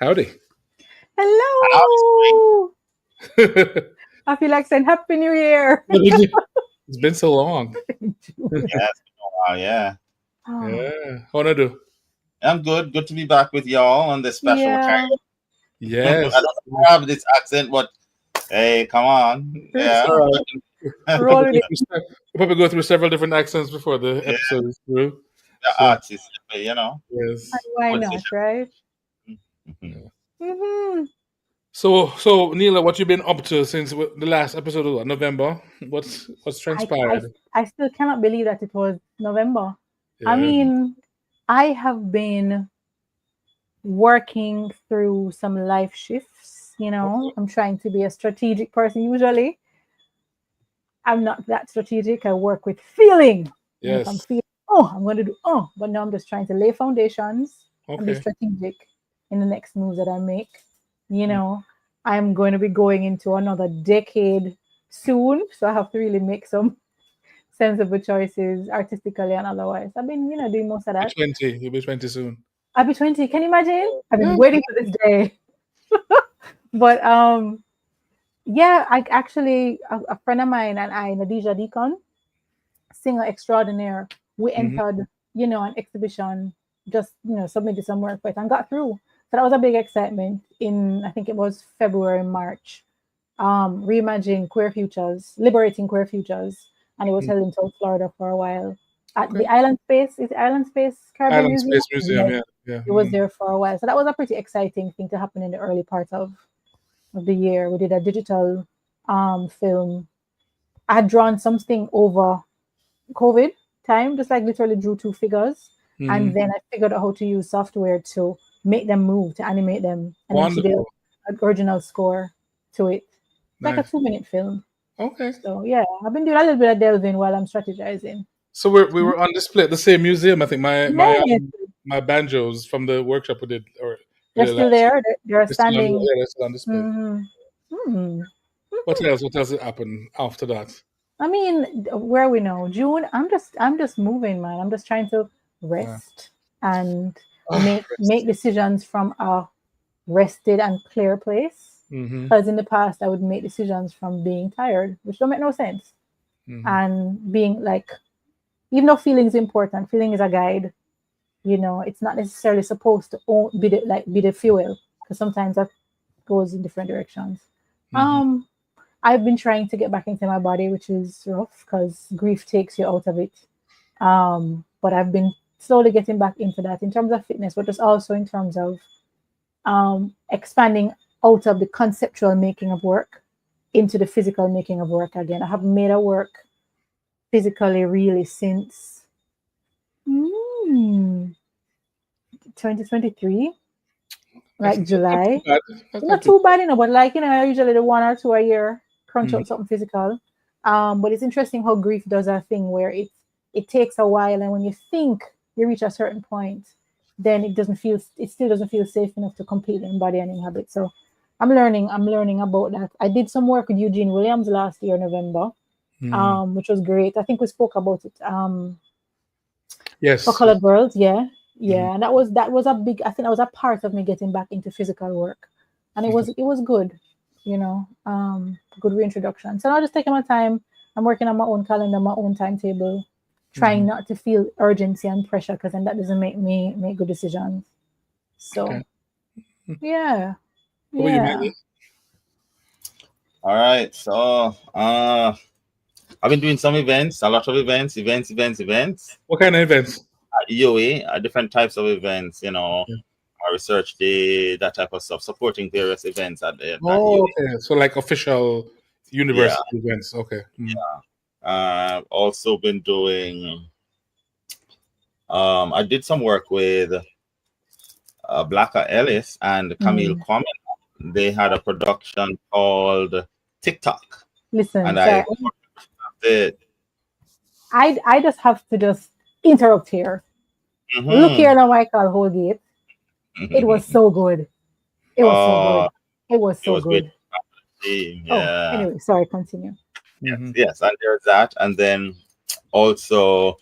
Howdy. Hello. I feel like saying Happy New Year. It's been so long. Yeah, it's been a while, yeah. Yeah. How do I do? I'm good. Good to be back with y'all on this special karaoke. Yes. I don't have this accent, but hey, come on. Yeah. We'll probably go through several different accents before the episode is through. The artist, you know. Yes. Why not, right? Mm-hmm. So Neila, what you been up to since the last episode of November? What's transpired? I still cannot believe that it was November. Yeah. I mean, I have been working through some life shifts, you know. Okay. I'm trying to be a strategic person usually. I'm not that strategic. I work with feeling. Yes. If I'm feeling, I'm going to do, but now I'm just trying to lay foundations and be strategic in the next moves that I make. You know, I'm going to be going into another decade soon, so I have to really make some sensible choices artistically and otherwise. I've been, doing most of that. You'll be 20 soon. I'll be 20. Can you imagine? I've been waiting for this day. But yeah, I actually, a friend of mine and I, Nadija Deacon, singer extraordinaire, we entered, an exhibition, just, submitted some work for it and got through. So that was a big excitement in, I think it was February, March. Reimagine Queer Futures, Liberating Queer Futures. And it was held in South Florida for a while. At the Island Space, is it Island Space Caribbean Museum? Island Space Museum, yeah. It was there for a while. So that was a pretty exciting thing to happen in the early part of the year. We did a digital film. I had drawn something over COVID time, just like literally drew two figures. And then I figured out how to use software to make them move, to animate them. And then she did an original score to it. It's like a 2-minute film. Okay. So yeah, I've been doing a little bit of delving while I'm strategizing. So we were on display at the same museum. I think my banjos from the workshop we did. They're still there. They're standing. They're still on display. What else happened after that? I mean, where are we now? June. I'm just moving, man. I'm just trying to rest and make decisions from a rested and clear place. Because in the past, I would make decisions from being tired, which don't make no sense. And being like, even though feeling is important, feeling is a guide. It's not necessarily supposed to be the fuel, because sometimes that goes in different directions. I've been trying to get back into my body, which is rough because grief takes you out of it. But I've been slowly getting back into that in terms of fitness, but just also in terms of expanding out of the conceptual making of work into the physical making of work again. I haven't made a work physically really since 2023, like July. Not too bad, but like, I usually do 1 or 2 a year, crunch out something physical. But it's interesting how grief does a thing where it takes a while, and when you think you reach a certain point, then it still doesn't feel safe enough to completely embody and inhabit. So I'm learning about that. I did some work with Eugene Williams last year, November, which was great. I think we spoke about it. Yes. For Colored Worlds, yeah. And that was a big. I think that was a part of me getting back into physical work, and it was good, good reintroduction. So now just taking my time. I'm working on my own calendar, my own timetable, trying not to feel urgency and pressure, because then that doesn't make me make good decisions. So, yeah. All right. So, I've been doing some events, a lot of events. What kind of events? EOA, different types of events, a research day, that type of stuff, supporting various events at the okay. So like official university events. Okay. I've also been doing, I did some work with Blacka Ellis and Camille Kwame. They had a production called TikTok. Listen, and I just have to interrupt here. Look here now, Michael Holgate. It was so good. It was so good. Yeah. Anyway, sorry, continue. Yes, and there's that. And then also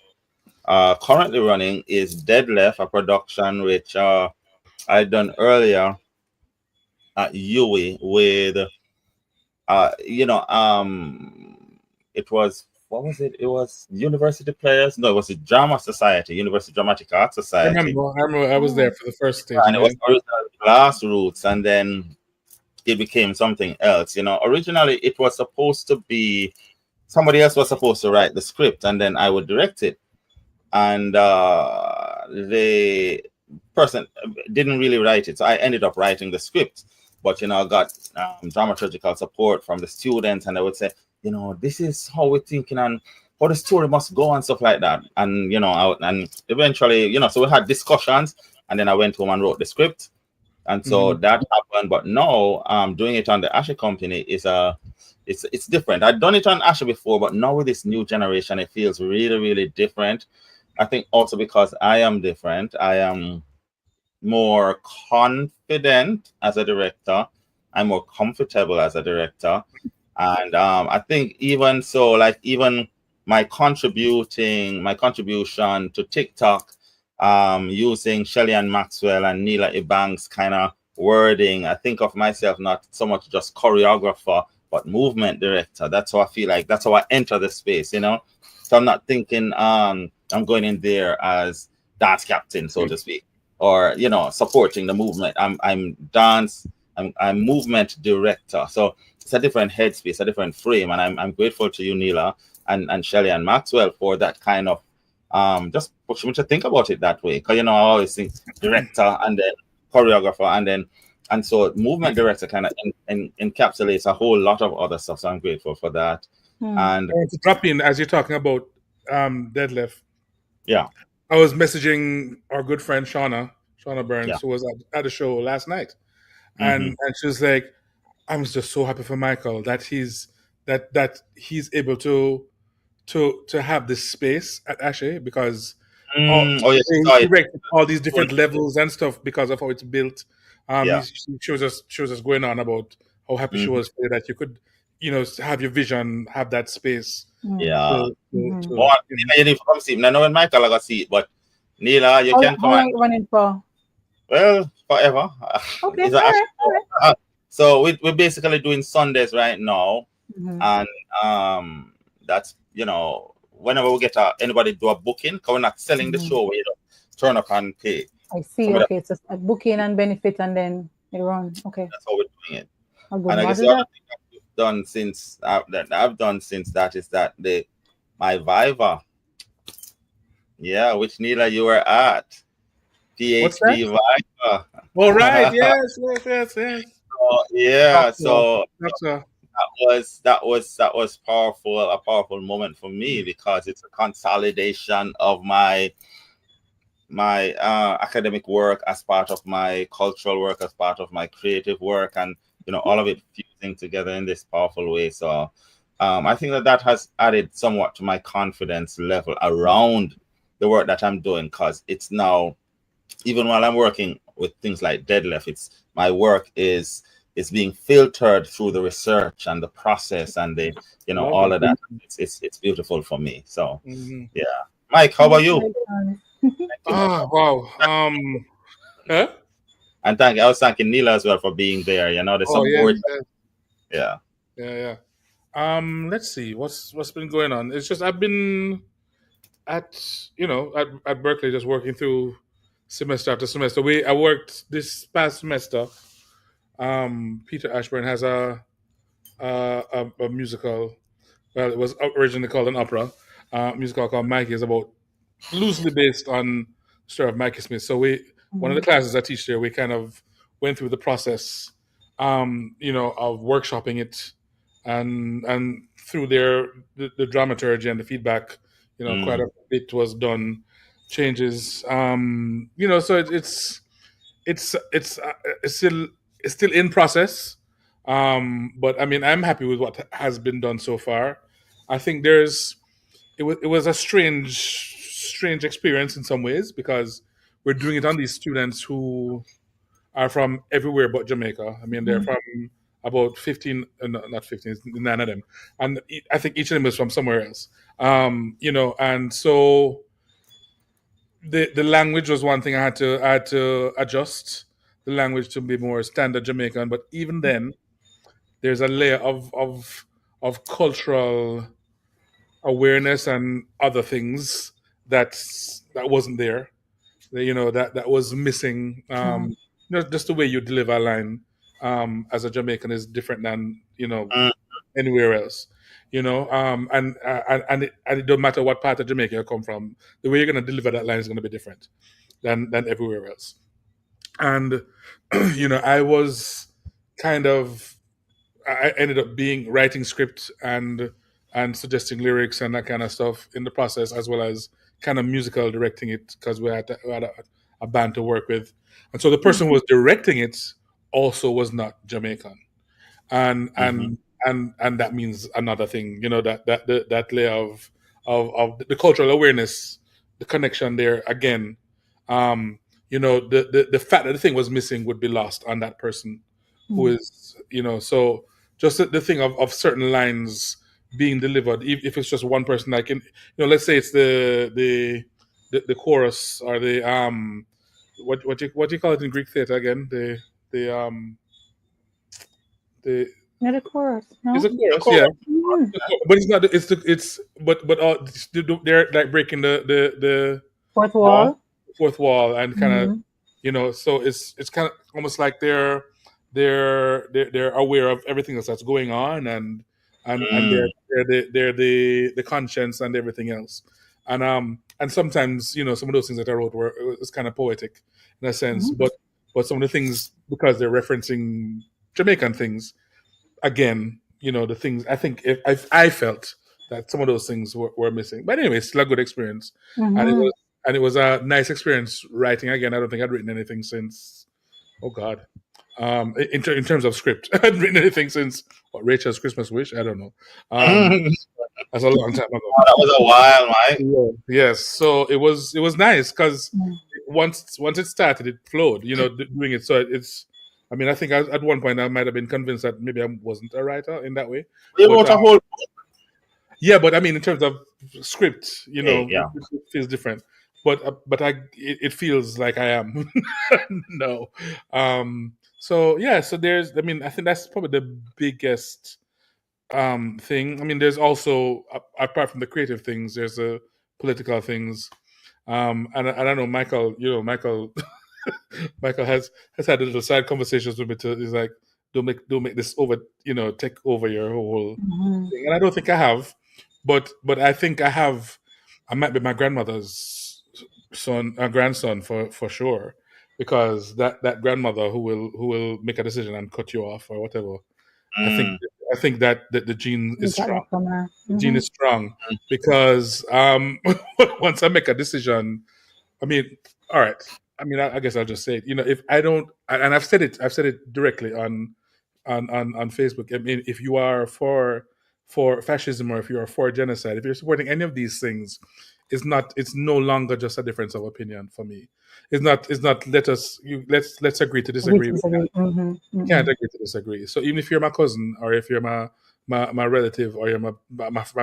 currently running is Dead Left, a production which I'd done earlier at UWI with it was, what was it? It was University Players. No, it was the Drama Society, University Dramatic Arts I Society. remember I was there for the first stage. And it was originally grassroots, and then it became something else. Originally it was supposed to be somebody else was supposed to write the script, and then I would direct it. And the person didn't really write it, so I ended up writing the script. But I got dramaturgical support from the students, and I would say, this is how we're thinking and how the story must go and stuff like that. And and eventually, so we had discussions, and then I went home and wrote the script, and so that happened. But now, doing it on the Ashe Company is it's different. I'd done it on Ashe before, but now with this new generation, it feels really, really different. I think also because I am different. I am more confident as a director. I'm more comfortable as a director. And I think even so, like even my contribution to TikTok, using Shelly and Maxwell and Neila Ebanks kind of wording, I think of myself not so much just choreographer, but movement director. That's how I feel like. That's how I enter the space, So I'm not thinking I'm going in there as dance captain, so to speak, or supporting the movement. I'm movement director. So it's a different headspace, a different frame, and I'm grateful to you, Neila, and Shelly and Maxwell for that kind of just push me to think about it that way. Because I always think director and then choreographer and so movement director kind of encapsulates a whole lot of other stuff. So I'm grateful for that. And I want to drop in as you're talking about deadlift. Yeah. I was messaging our good friend Shauna Burns, who was at the show last night. And she was like, I'm just so happy for Michael that he's able to have this space at Ashe, because he directed all these different levels and stuff because of how it's built. She was just going on about how happy she was for that you could, have your vision, have that space. Yeah. You need to come see him. I know when Michael I got see it, but Neila, you can come. How long running for? Well, forever. Okay. All right. So we're basically doing Sundays right now, and that's whenever we get anybody do a booking, because we're not selling the show, we turn up and pay. I see. Okay, so a booking and benefit, and then it runs. Okay, that's how we're doing it. And I guess the other thing I've done since that is that my Viva, which Neila you were at, PhD Viva. All right. Yes. So that was powerful, a powerful moment for me, because it's a consolidation of my academic work as part of my cultural work, as part of my creative work, and all of it fusing together in this powerful way. So I think that has added somewhat to my confidence level around the work that I'm doing, because it's now, even while I'm working with things like deadlift, my work is being filtered through the research and the process and the all of that. It's beautiful for me. So yeah, Mike, how about you? Oh wow. Huh? And I was thanking Neila as well for being there. The support. Yeah. Let's see what's been going on. It's just I've been at Berklee, just working through semester after semester. I worked this past semester. Peter Ashburn has a musical. Well, it was originally called an opera. Musical called Mikey, is about loosely based on the story of Mikey Smith. So one of the classes I teach there, we kind of went through the process, of workshopping it, and through the dramaturgy and the feedback, quite a bit was done, changes, so it's still in process, but I mean I'm happy with what has been done so far. I think it was a strange experience in some ways, because we're doing it on these students who are from everywhere but Jamaica. I mean, they're from about 15, not 15, 9 of them, and I think each of them is from somewhere else. And so the language was one thing I had to adjust. the language to be more standard Jamaican, but even then, there's a layer of cultural awareness and other things that wasn't there. That was missing. Just the way you deliver a line as a Jamaican is different than anywhere else. And it don't matter what part of Jamaica you come from, the way you're going to deliver that line is going to be different than everywhere else. And I was kind of, I ended up writing script and suggesting lyrics and that kind of stuff in the process, as well as kind of musical directing it, because we had a band to work with. And so the person who was directing it also was not Jamaican. And that means another thing, that layer of the cultural awareness, the connection there again. The fact that the thing was missing would be lost on that person who is, so just the thing of certain lines being delivered, if it's just one person, like let's say it's the chorus or the what do you call it in Greek theater again? The chorus, no? It's a chorus, yeah. But it's not. They're like breaking the fourth wall, and kind of so it's kind of almost like they're aware of everything else that's going on, and they're the conscience and everything else, and sometimes some of those things that I wrote was kind of poetic in a sense, but some of the things, because they're referencing Jamaican things. Again, the things if I felt that some of those things were missing. But anyway, it's still a good experience, and it was a nice experience writing again. I don't think I'd written anything since, oh God, in terms of script, I hadn't written anything since Rachel's Christmas Wish. I don't know. That's a long time ago. Oh, that was a while, right? Yes. So it was nice because once it started, it flowed. Doing it. So it's. I mean, I think at one point I might have been convinced that maybe I wasn't a writer in that way. You wrote a whole book. Yeah, but I mean, in terms of script, it feels different. But it feels like I am. No. So there's. I mean, I think that's probably the biggest thing. I mean, there's also, apart from the creative things, there's the political things. And I don't know, Michael. Michael has had a little side conversations with me. He's like, don't make this over. Take over your whole thing. And I don't think I have, but I think I have. I might be my grandmother's grandson for sure, because that grandmother who will make a decision and cut you off or whatever. I think that the gene is strong. The gene is strong because once I make a decision, I mean, all right. I mean, I guess I'll just say it. If I don't, and I've said it directly on Facebook. I mean, if you are for fascism, or if you are for genocide, if you're supporting any of these things, it's no longer just a difference of opinion for me. It's not. Let's agree to disagree. We can't agree to disagree. So even if you're my cousin, or if you're my relative, or you're my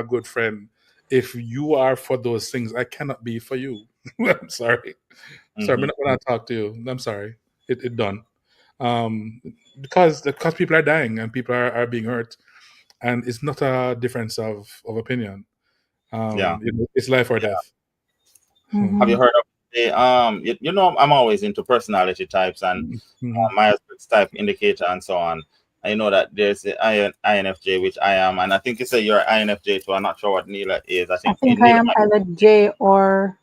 good friend, if you are for those things, I cannot be for you. I'm sorry. Sorry, when I talk to you, I'm sorry. It done. Because people are dying and people are being hurt, and it's not a difference of opinion. It's life or death. Have you heard of the I'm always into personality types and Myers-Briggs type indicator and so on. I know that there's the INFJ, which I am, and I think you say you're INFJ too. I'm not sure what Neila is. I think I am either J or.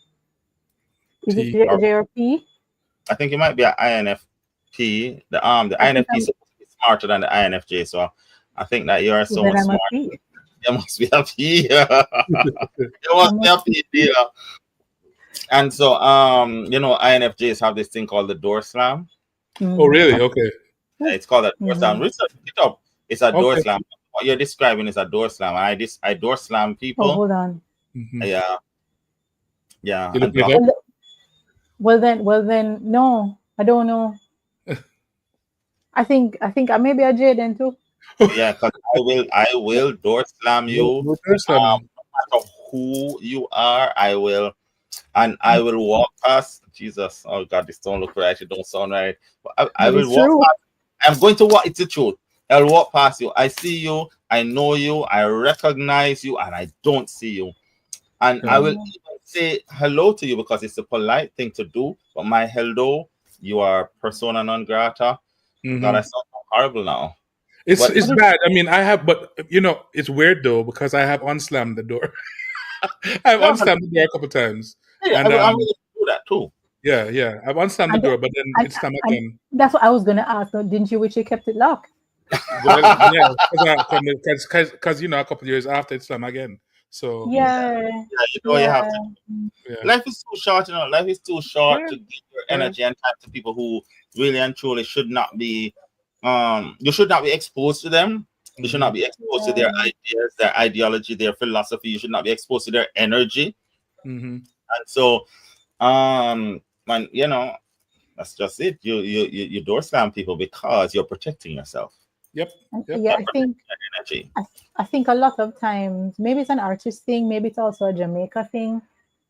Is it J or P? I think it might be an INFP. The INFP is smarter than the INFJ, so I think that you are so much smart. There must be a P. There must be a P deal. And so INFJs have this thing called the door slam. Oh, really? Okay. Yeah, it's called a door slam. Research it up. It's a door slam. What you're describing is a door slam. I door slam people. Oh, hold on. Yeah. Well then, no, I don't know. I think I may be a J then too. Yeah, because I will door slam you. No matter who you are, I will and I will walk past. Jesus, oh God, this don't look right. It don't sound right. But I will walk true. past. I'm going to walk. It's the truth. I'll walk past you. I see you. I know you. I recognize you, and I don't see you. And I will even say hello to you because it's a polite thing to do. But my hello, you are persona non grata. God, I sound horrible now. It's bad. I mean, I have, but it's weird though because I have unslammed the door. I've unslammed the door a couple times. Yeah, and I'm going to do that too. Yeah. I've unslammed the door, but then it's slammed again. That's what I was going to ask. Didn't you wish you kept it locked? Well, yeah, because a couple of years after it's slammed again. So you have to. Yeah. Life is too short, Life is too short to give your energy and time to people who really and truly should not be. You should not be exposed to them. You should not be exposed to their ideas, their ideology, their philosophy. You should not be exposed to their energy. And so, that's just it. You door slam people because you're protecting yourself. Yep. Yeah, I think a lot of times, maybe it's an artist thing, maybe it's also a Jamaica thing.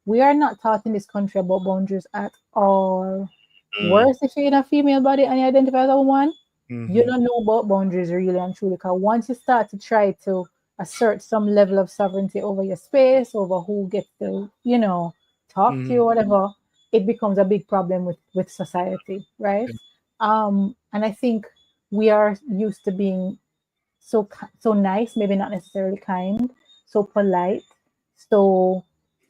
We are not taught in this country about boundaries at all. Worse if you're in a female body and you identify as a woman, you don't know about boundaries really and truly. Because once you start to try to assert some level of sovereignty over your space, over who gets to, talk to you or whatever, it becomes a big problem with society, right? And I think we are used to being so nice, maybe not necessarily kind, so polite, so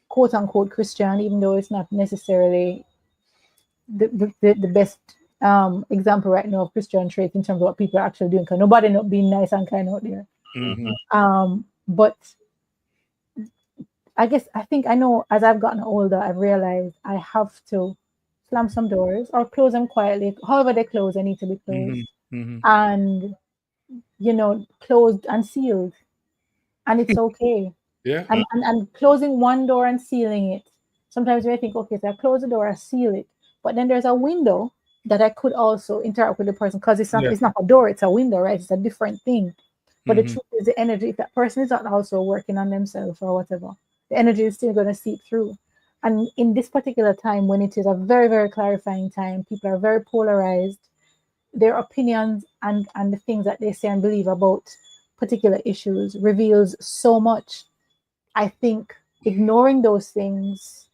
quote unquote Christian, even though it's not necessarily the best example right now of Christian traits in terms of what people are actually doing, because nobody not being nice and kind out there. But I think I know as I've gotten older, I've realized I have to slam some doors or close them quietly. However they close, they need to be closed. And closed and sealed, and it's okay. And closing one door and sealing it. Sometimes we think, okay, so I close the door, I seal it, but then there's a window that I could also interact with the person, because it's not a door, it's a window, right? It's a different thing. But the truth is, the energy, if that person is not also working on themselves or whatever, the energy is still going to seep through. And in this particular time, when it is a very, very clarifying time, people are very polarized. Their opinions and the things that they say and believe about particular issues reveals so much. I think ignoring those things,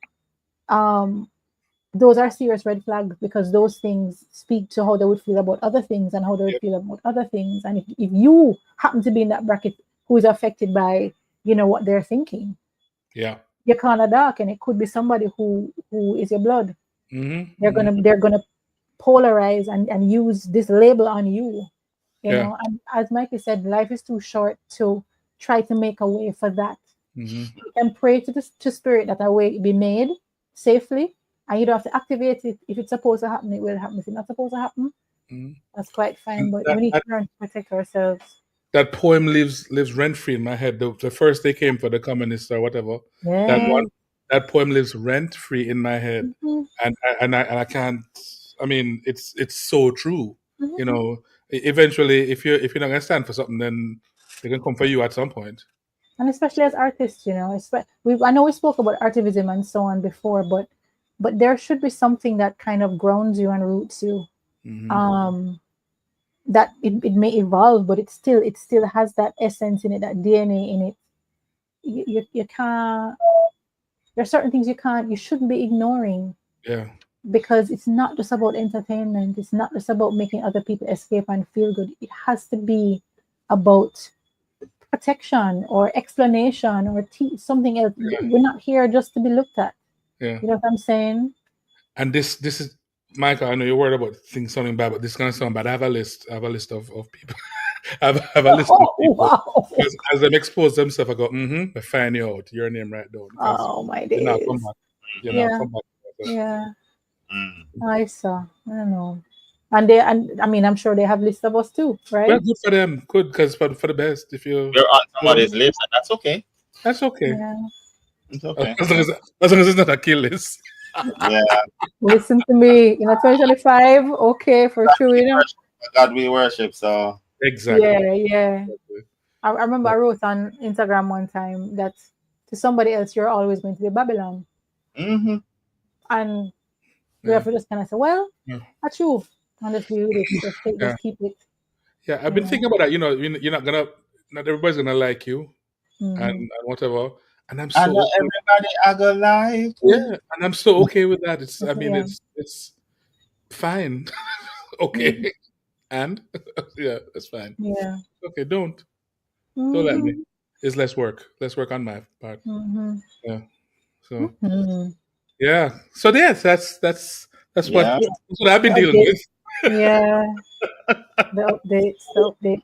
those are serious red flags, because those things speak to how they would feel about other things and how they would feel about other things. And if you happen to be in that bracket who is affected by, what they're thinking, you're kind of dark, and it could be somebody who is your blood. They're gonna polarize and use this label on you, know. And as Mikey said, life is too short to try to make a way for that. You can pray to spirit that a way be made safely, and you don't have to activate it. If it's supposed to happen, it will happen. If it's not supposed to happen, that's quite fine. But we need to learn to protect ourselves. That poem lives rent free in my head. The first they came for the communists or whatever. That poem lives rent free in my head, and I can't. I mean, it's so true. Eventually, if you're not gonna stand for something, then they can come for you at some point. And especially as artists, I know we spoke about artivism and so on before, but there should be something that kind of grounds you and roots you. That it may evolve, but it still has that essence in it, that DNA in it. You can't. There are certain things you shouldn't be ignoring. Because it's not just about entertainment. It's not just about making other people escape and feel good. It has to be about protection or explanation or something else. We're not here just to be looked at. You know what I'm saying? And this is, Michael, I know you're worried about things sounding bad, but this is going to sound bad. I have a list of people. I have a list of people. Wow. As they expose themselves, I go, I find you out. Your name right down. Oh, my days. You're not come back. I saw. I don't know. And I mean, I'm sure they have lists of us too, right? Well, good for them. Good, because for the best. If you're on somebody's list, that's okay. That's okay. Yeah. It's okay. As long as it's not a kill list. Listen to me. 2025, okay, for sure. God we worship, so. Exactly. Yeah. I remember I wrote on Instagram one time that to somebody else, you're always going to be Babylon. Mm-hmm. And we have to just kind of say, well, that's true. And just be with it. Just keep it. Yeah, I've been thinking about that. Not everybody's gonna like you, and whatever. And I'm so And everybody I go like and I'm so okay with that. It's fine. Okay, and yeah, that's fine. Yeah. Okay, don't let me. It's less work. Less work on my part. Yeah. So yeah. So yes, that's Yeah. what I've been dealing with. Yeah. The updates.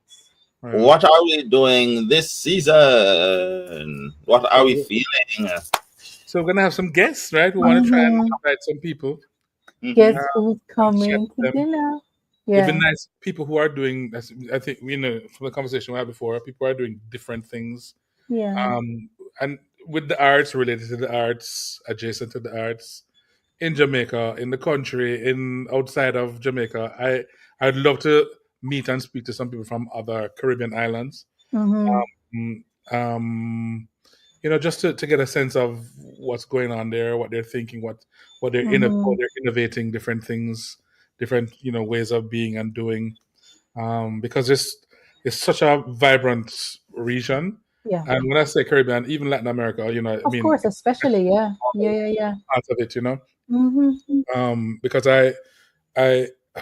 What are we doing this season? What are we feeling? So we're gonna have some guests, right? We want to try and invite some people. Guess who's coming to dinner? Yeah. Even nice people who are doing. I think from the conversation we had before, people are doing different things. Yeah. And with the arts, related to the arts, adjacent to the arts, in Jamaica, in the country, outside of Jamaica, I'd love to meet and speak to some people from other Caribbean islands. Just to get a sense of what's going on there, what they're thinking, what they're they're innovating, different things, different ways of being and doing, because it's such a vibrant region. Yeah. And when I say Caribbean, even Latin America, of course, especially yeah. Parts of it, because I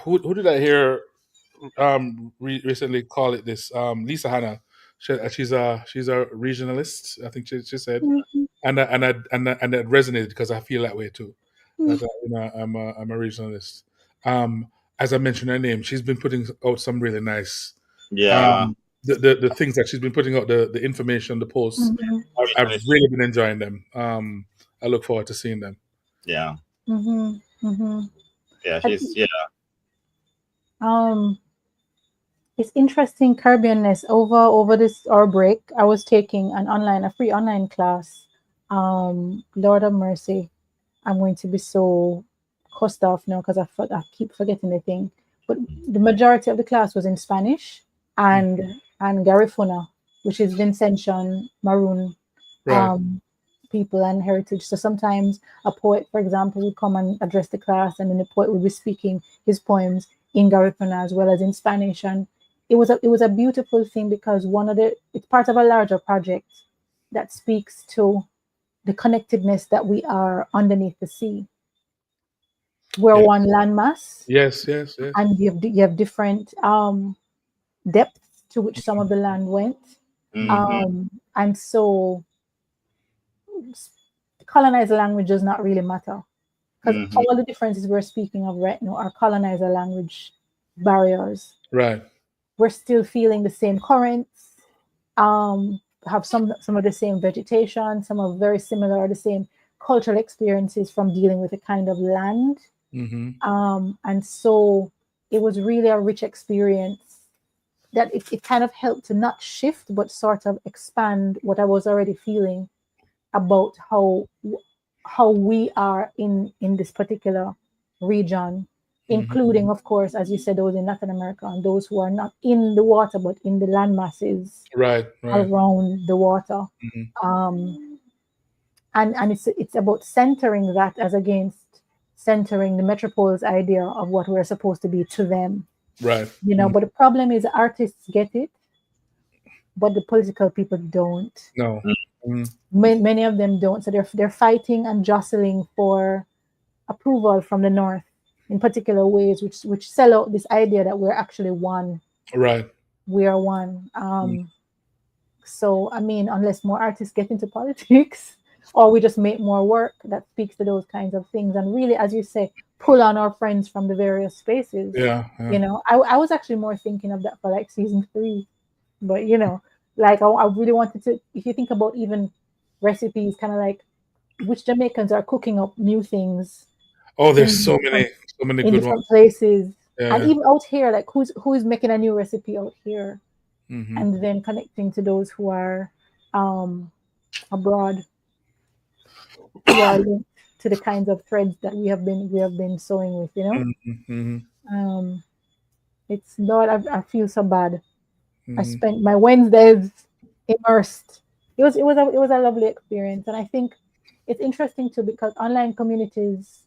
who did I hear recently call it this? Lisa Hanna. She's a regionalist, I think she said, and it resonated because I feel that way too. That I'm a regionalist. As I mentioned her name, she's been putting out some really nice. The things that she's been putting out, the information, the posts. I've really been enjoying them. I look forward to seeing them. Yeah. Yeah. She's It's interesting, Caribbeanness. Over this our break, I was taking a free online class. Lord of mercy, I'm going to be so cussed off now because I keep forgetting the thing. But the majority of the class was in Spanish and Garifuna, which is Vincentian Maroon people and heritage. So sometimes a poet, for example, would come and address the class, and then the poet would be speaking his poems in Garifuna as well as in Spanish. And it was a beautiful thing because it's part of a larger project that speaks to the connectedness that we are underneath the sea. We're one landmass. Yes. And you have different depths to which some of the land went. And so colonizer language does not really matter because all the differences we're speaking of right now are colonizer language barriers. Right. We're still feeling the same currents, have some of the same vegetation, some are very similar, or the same cultural experiences from dealing with a kind of land. And so it was really a rich experience that it kind of helped to not shift, but sort of expand what I was already feeling about how we are in this particular region, including, of course, as you said, those in Latin America and those who are not in the water, but in the land masses around the water. And it's about centering that as against centering the metropole's idea of what we're supposed to be to them. Right. But the problem is artists get it, but the political people don't. No. Many of them don't. So they're fighting and jostling for approval from the North in particular ways, which sell out this idea that we're actually one. Right. We are one. So, I mean, unless more artists get into politics or we just make more work that speaks to those kinds of things and really, as you say, pull on our friends from the various spaces. Yeah. I was actually more thinking of that for like season 3. But, like I really wanted to, if you think about even recipes, kind of like which Jamaicans are cooking up new things. Oh, there's so many in good different ones. Places. And even out here, like who is making a new recipe out here, and then connecting to those who are abroad, who are linked to the kinds of threads that we have been sewing with. It's not. I feel so bad. I spent my Wednesdays immersed. It was a lovely experience, and I think it's interesting too, because online communities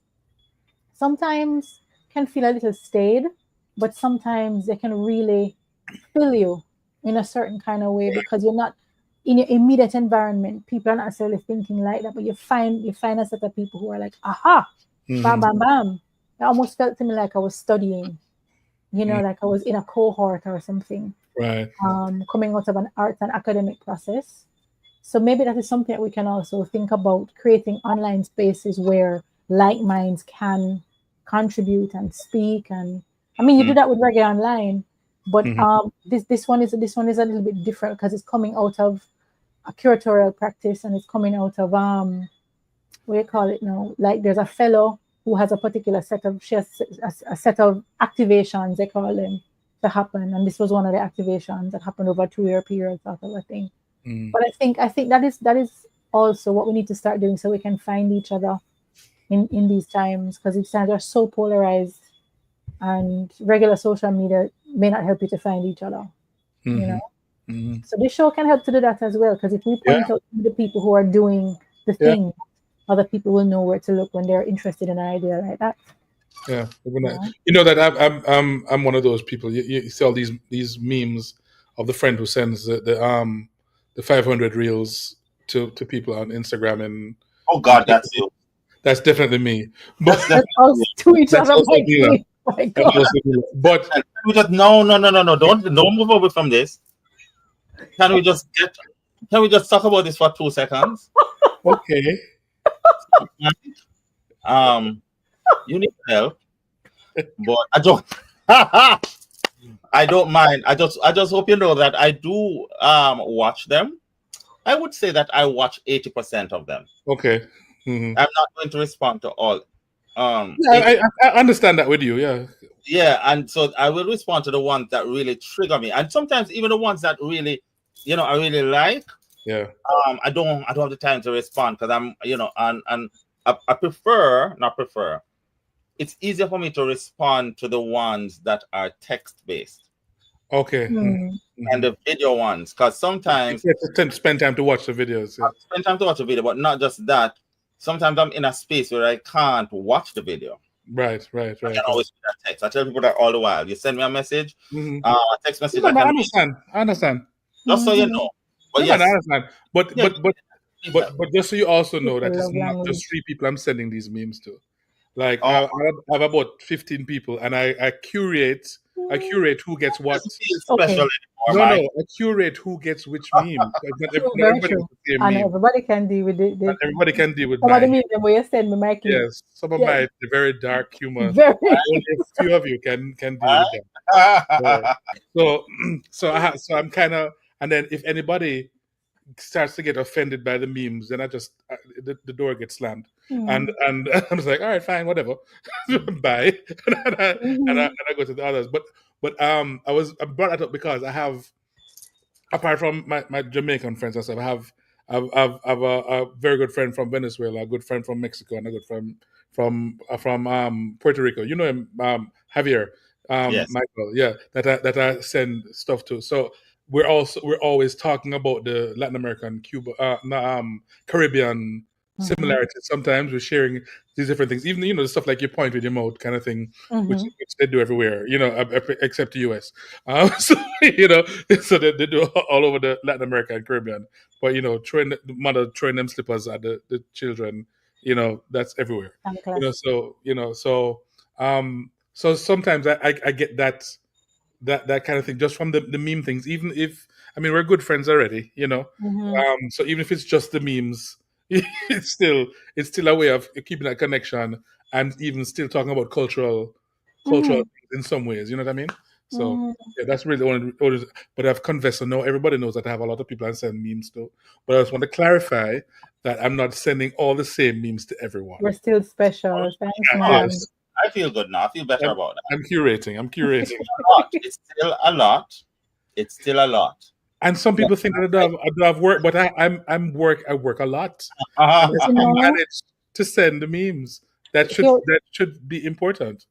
sometimes can feel a little staid, but sometimes they can really fill you in a certain kind of way, because you're not in your immediate environment. People are not necessarily thinking like that, but you find a set of people who are like, aha, bam, bam, bam. It almost felt to me like I was studying, like I was in a cohort or something, right? Coming out of an art and academic process. So maybe that is something that we can also think about, creating online spaces where like minds can contribute and speak. And I mean, you do that with ReggaeOnline, but this one is a little bit different, because it's coming out of a curatorial practice, and it's coming out of what do you call it now? Like, there's a fellow who has a particular set of, she has a set of activations, they call them, to happen, and this was one of the activations that happened over a 2-year period, sort of a thing. But I think that is also what we need to start doing, so we can find each other in these times, because these times are so polarized, and regular social media may not help you to find each other. So this show can help to do that as well, because if we point out the people who are doing the thing, other people will know where to look when they're interested in an idea like that. Yeah, you know that I'm one of those people. You see all these memes of the friend who sends the 500 reels to people on Instagram, and oh God, that's you. That's definitely me. But that's us to each other. My God. But can we just no, don't move away from this. Can we just talk about this for 2 seconds? Okay. You need help, but I don't mind. I just hope you know that I do watch them. I would say that I watch 80% of them. Okay. I'm not going to respond to all. I understand that with you, yeah. Yeah, and so I will respond to the ones that really trigger me, and sometimes even the ones that really, I really like. Yeah. I don't have the time to respond, because I'm, and I prefer. It's easier for me to respond to the ones that are text based. Okay. And the video ones, because sometimes you have to spend time to watch the videos. Yeah. Spend time to watch the video, but not just that. Sometimes I'm in a space where I can't watch the video. Right. I can always do that text. I tell people that all the while. You send me a message, a text message. No, I understand. Just so you know. But yes, I understand. But just so you also know that it's not just 3 people I'm sending these memes to. Like I have about 15 people, and I curate who gets what. Special anymore, I curate who gets which meme. Everybody can deal with it. Everybody can deal with some of the memes where you send me, Mikey. Yes, some of my very dark humor. Only a few of you can deal with that. So I'm kind of, and then if anybody starts to get offended by the memes, then I just the door gets slammed, and I'm just like, all right, fine, whatever, bye, and I go to the others. But I brought that up because I have, apart from my Jamaican friends and stuff, I have a very good friend from Venezuela, a good friend from Mexico, and a good friend from Puerto Rico. You know him, Javier, yes. Michael, yeah, that I send stuff to. So we're always talking about the Latin American, Cuba, Caribbean similarities. Sometimes we're sharing these different things, even the stuff like you point with your mouth kind of thing, which they do everywhere, except the US. So so they do all over the Latin America and Caribbean. But throwing the mother throwing them slippers at the children, that's everywhere. So sometimes I get that kind of thing just from the meme things, even if we're good friends already, so even if it's just the memes, it's still a way of keeping that connection and even still talking about cultural things in some ways, you know what I mean? So yeah, that's really the only, but I've confessed, so now everybody knows that I have a lot of people I send memes to, but I just want to clarify that I'm not sending all the same memes to everyone. We're still special. Thanks, man. Yes. I feel good now. I feel better about that. I'm curating. It's still a lot. And some people think that I do have work, but I work a lot. I manage to send the memes. That should be important.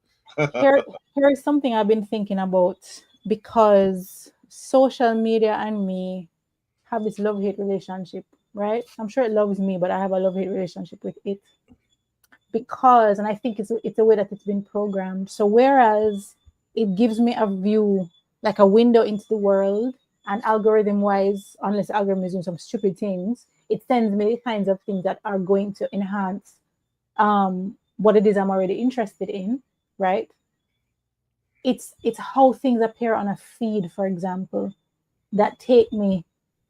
Here is something I've been thinking about, because social media and me have this love-hate relationship right? I'm sure it loves me, but I have a love-hate relationship with it because, and I think it's a way that it's been programmed. So whereas it gives me a view, like a window into the world, and algorithm-wise, unless the algorithm is doing some stupid things, it sends me the kinds of things that are going to enhance what it is I'm already interested in, right? It's how things appear on a feed, for example, that take me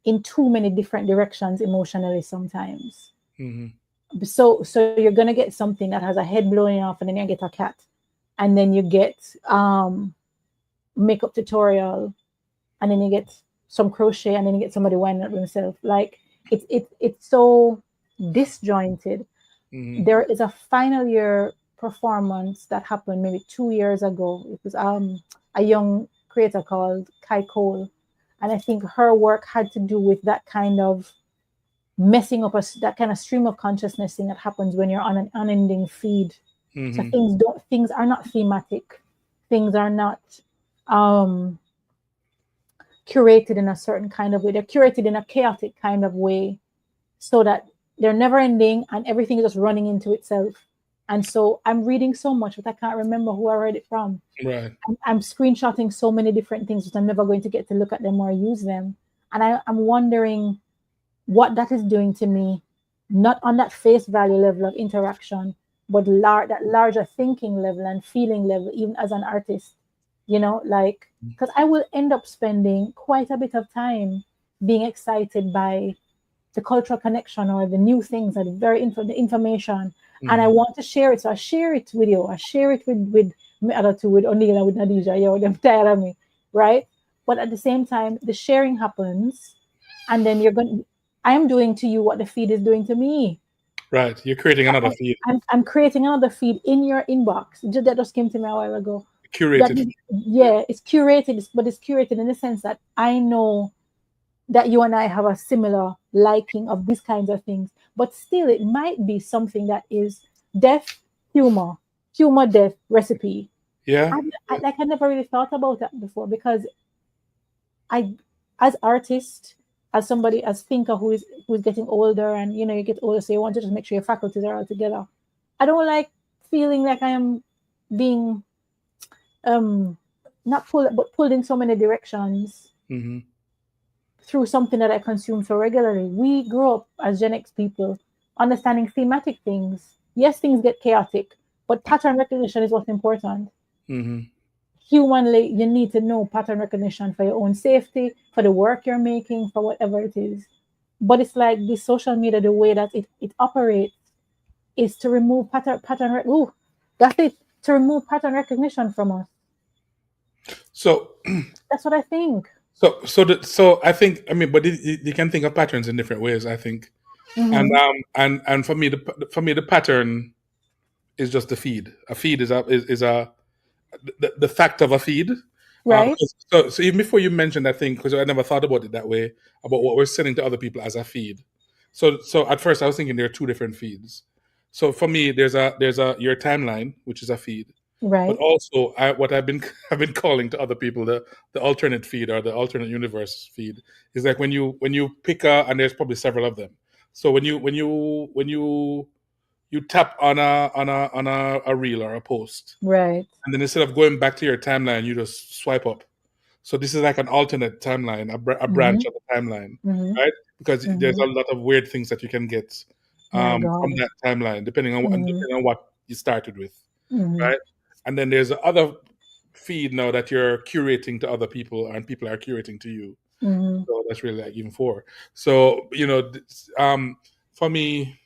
in too many different directions emotionally sometimes. So you're gonna get something that has a head blowing off, and then you get a cat, and then you get makeup tutorial, and then you get some crochet, and then you get somebody winding up themselves. Like it's so disjointed. There is a final year performance that happened maybe 2 years ago. It was a young creator called Kai Cole, and I think her work had to do with that kind of messing up that kind of stream of consciousness thing that happens when you're on an unending feed. So things are not thematic, things are not curated in a certain kind of way. They're curated in a chaotic kind of way, so that they're never ending and everything is just running into itself. And so I'm reading so much, but I can't remember who I read it from. Right. I'm screenshotting so many different things, but I'm never going to get to look at them or use them. And I'm wondering what that is doing to me, not on that face value level of interaction, but that larger thinking level and feeling level, even as an artist, like, because I will end up spending quite a bit of time being excited by the cultural connection or the new things or the information, and I want to share it. So I share it with you. I share it with me other two, with Neila, with Nadija. Yo, them tired of me, right? But at the same time, the sharing happens, and then I am doing to you what the feed is doing to me. Right. You're creating another feed. I'm creating another feed in your inbox. That just came to me a while ago. Curated. It's curated, but it's curated in the sense that I know that you and I have a similar liking of these kinds of things, but still it might be something that is death, humor, death recipe. Yeah. I never really thought about that before, because as artist, as somebody, as thinker who's getting older, and you get older, so you want to just make sure your faculties are all together. I don't like feeling like I am being not pulled in so many directions. Through something that I consume so regularly. We grow up as Gen X people understanding thematic things. Yes, things get chaotic, but pattern recognition is what's important. Humanly, you need to know pattern recognition for your own safety, for the work you're making, for whatever it is. But it's like the social media, the way that it operates is to remove that's it, to remove pattern recognition from us. So that's what I think. So I think, but you can think of patterns in different ways, I think. And for me the pattern is just the feed. A feed is the fact of a feed. Right. So even before you mentioned that thing, because I never thought about it that way, about what we're sending to other people as a feed. So at first I was thinking there are two different feeds. So for me, there's your timeline, which is a feed. Right. But also, what I've been calling to other people the alternate feed, or the alternate universe feed, is like when you pick and there's probably several of them. So when you tap on a reel or a post, right, and then instead of going back to your timeline, you just swipe up. So this is like an alternate timeline, a branch of the timeline, right? Because there's a lot of weird things that you can get from that timeline, depending on what you started with, right? And then there's the other feed now that you're curating to other people, and people are curating to you. So that's really like even four. So for me,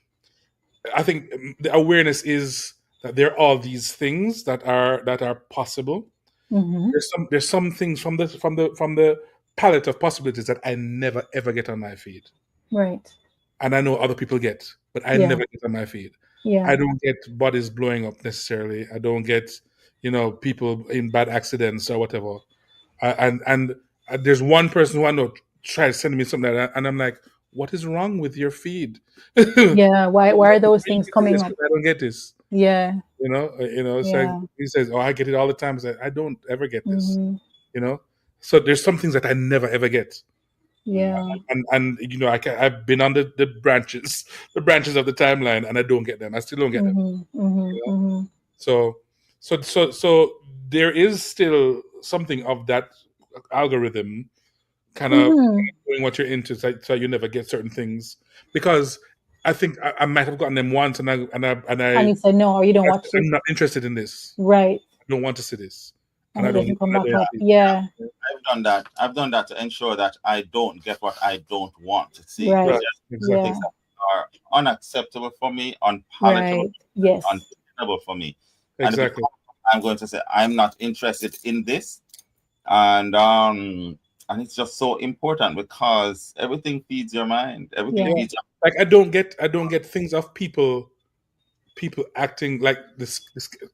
I think the awareness is that there are all these things that are possible. There's some things from the palette of possibilities that I never ever get on my feed. Right. And I know other people get, but I never get on my feed. Yeah. I don't get bodies blowing up necessarily. I don't get, people in bad accidents or whatever. And there's one person who I know tried to send me something like that, and I'm like, what is wrong with your feed? Yeah. Why are those things coming up? I don't get this. Yeah. It's like he says, oh, I get it all the time. I don't ever get this. So there's some things that I never ever get. Yeah. And you know, I've been on the branches of the timeline, and I don't get them. I still don't get them. You know? So there is still something of that algorithm kind of doing what you're into, so you never get certain things. Because I think I might have gotten them once, and you said no, or you don't watch I'm it. not interested in this. Right. I don't want to see this, and it doesn't come back up. Yeah. I've done that to ensure that I don't get what I don't want to see. Right. Exactly. Things that are unacceptable for me, unpalatable, Right. Yes. untenable for me. Exactly. And I'm going to say I'm not interested in this, and it's just so important because everything feeds your mind. Everything feeds your like I don't get things of people acting like this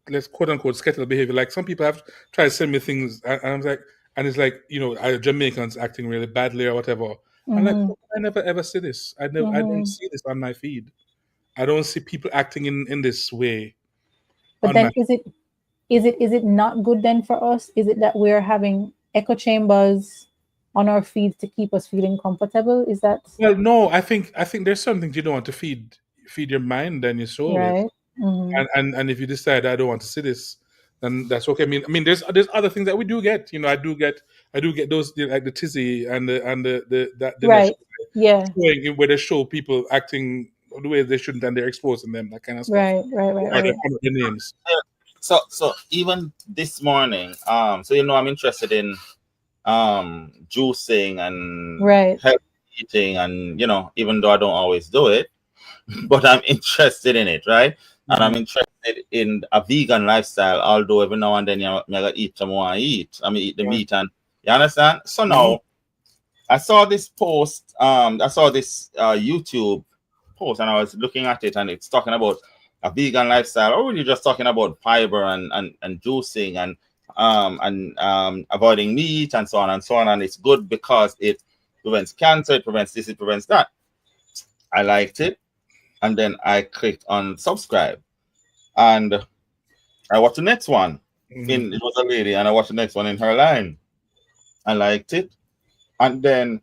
let's quote unquote sketchy behavior. Like some people have tried to send me things, and I'm like, and it's like, you know, Jamaicans acting really badly or whatever. I'm like, I never ever see this. I don't see this on my feed. I don't see people acting in this way. But then is it not good then for us? Is it that we're having echo chambers on our feeds to keep us feeling comfortable? Is that? Well, no, I think there's something you don't want to feed your mind and your soul right. with. And if you decide I don't want to see this, then that's okay. I mean, there's other things that we do get. You know, I do get those, like the tizzy and the right. Yeah. Where they show people acting the way they shouldn't, and they're exposing them, that kind of stuff. Right. The names. So even this morning, so you know, I'm interested in juicing and healthy eating, and you know, even though I don't always do it, but I'm interested in it, right? And I'm interested in a vegan lifestyle, although every now and then I gotta eat some more. I eat the meat, and you understand. So now I saw this post, I saw this YouTube post, and I was looking at it, and it's talking about a vegan lifestyle, or really just talking about fiber and juicing and avoiding meat and so on and so on. And it's good because it prevents cancer, it prevents this, it prevents that. I liked it, and then I clicked on subscribe, and I watched the next one. It was a lady, and I watched the next one in her line. I liked it, and then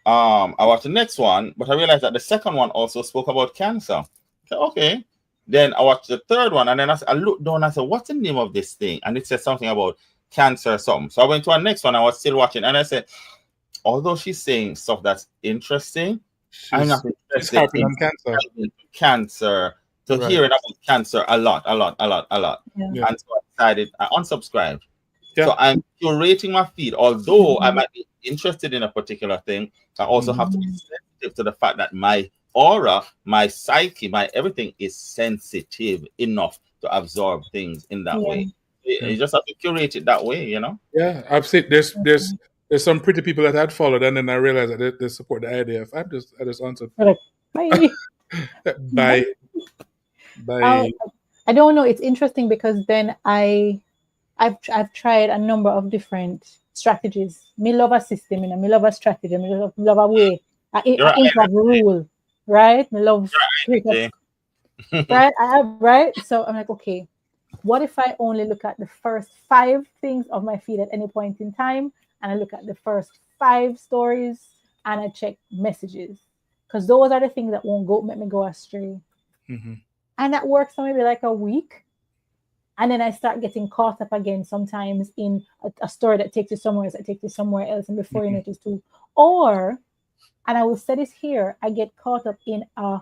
I watched the next one, but I realized that the second one also spoke about cancer. Okay. Then I watched the third one, and then I looked down and I said, what's the name of this thing? And it said something about cancer or something. So I went to our next one. I was still watching, and I said, although she's saying stuff that's interesting, I'm not interested in cancer. So hearing about cancer a lot. Yeah. And so I decided I unsubscribed. Yeah. So I'm curating my feed. Although I might be interested in a particular thing, I also have to be sensitive to the fact that my aura, my psyche, my everything is sensitive enough to absorb things in that way. You just have to curate it that way, you know? Yeah, I've seen there's some pretty people that I'd followed, and then I realized that they support the idea. I just answered. Bye. Bye. I don't know. It's interesting because then I've tried a number of different strategies. Me love a system, you know, me love a strategy, me love a way. I improv rule, right? Me love right? Right? So I'm like, okay, what if I only look at the first 5 things of my feed at any point in time, and I look at the first 5 stories, and I check messages, because those are the things that won't make me go astray. And that works for maybe like a week. And then I start getting caught up again sometimes in a story that takes you somewhere else, and before you notice too. Or, and I will say this here, I get caught up in a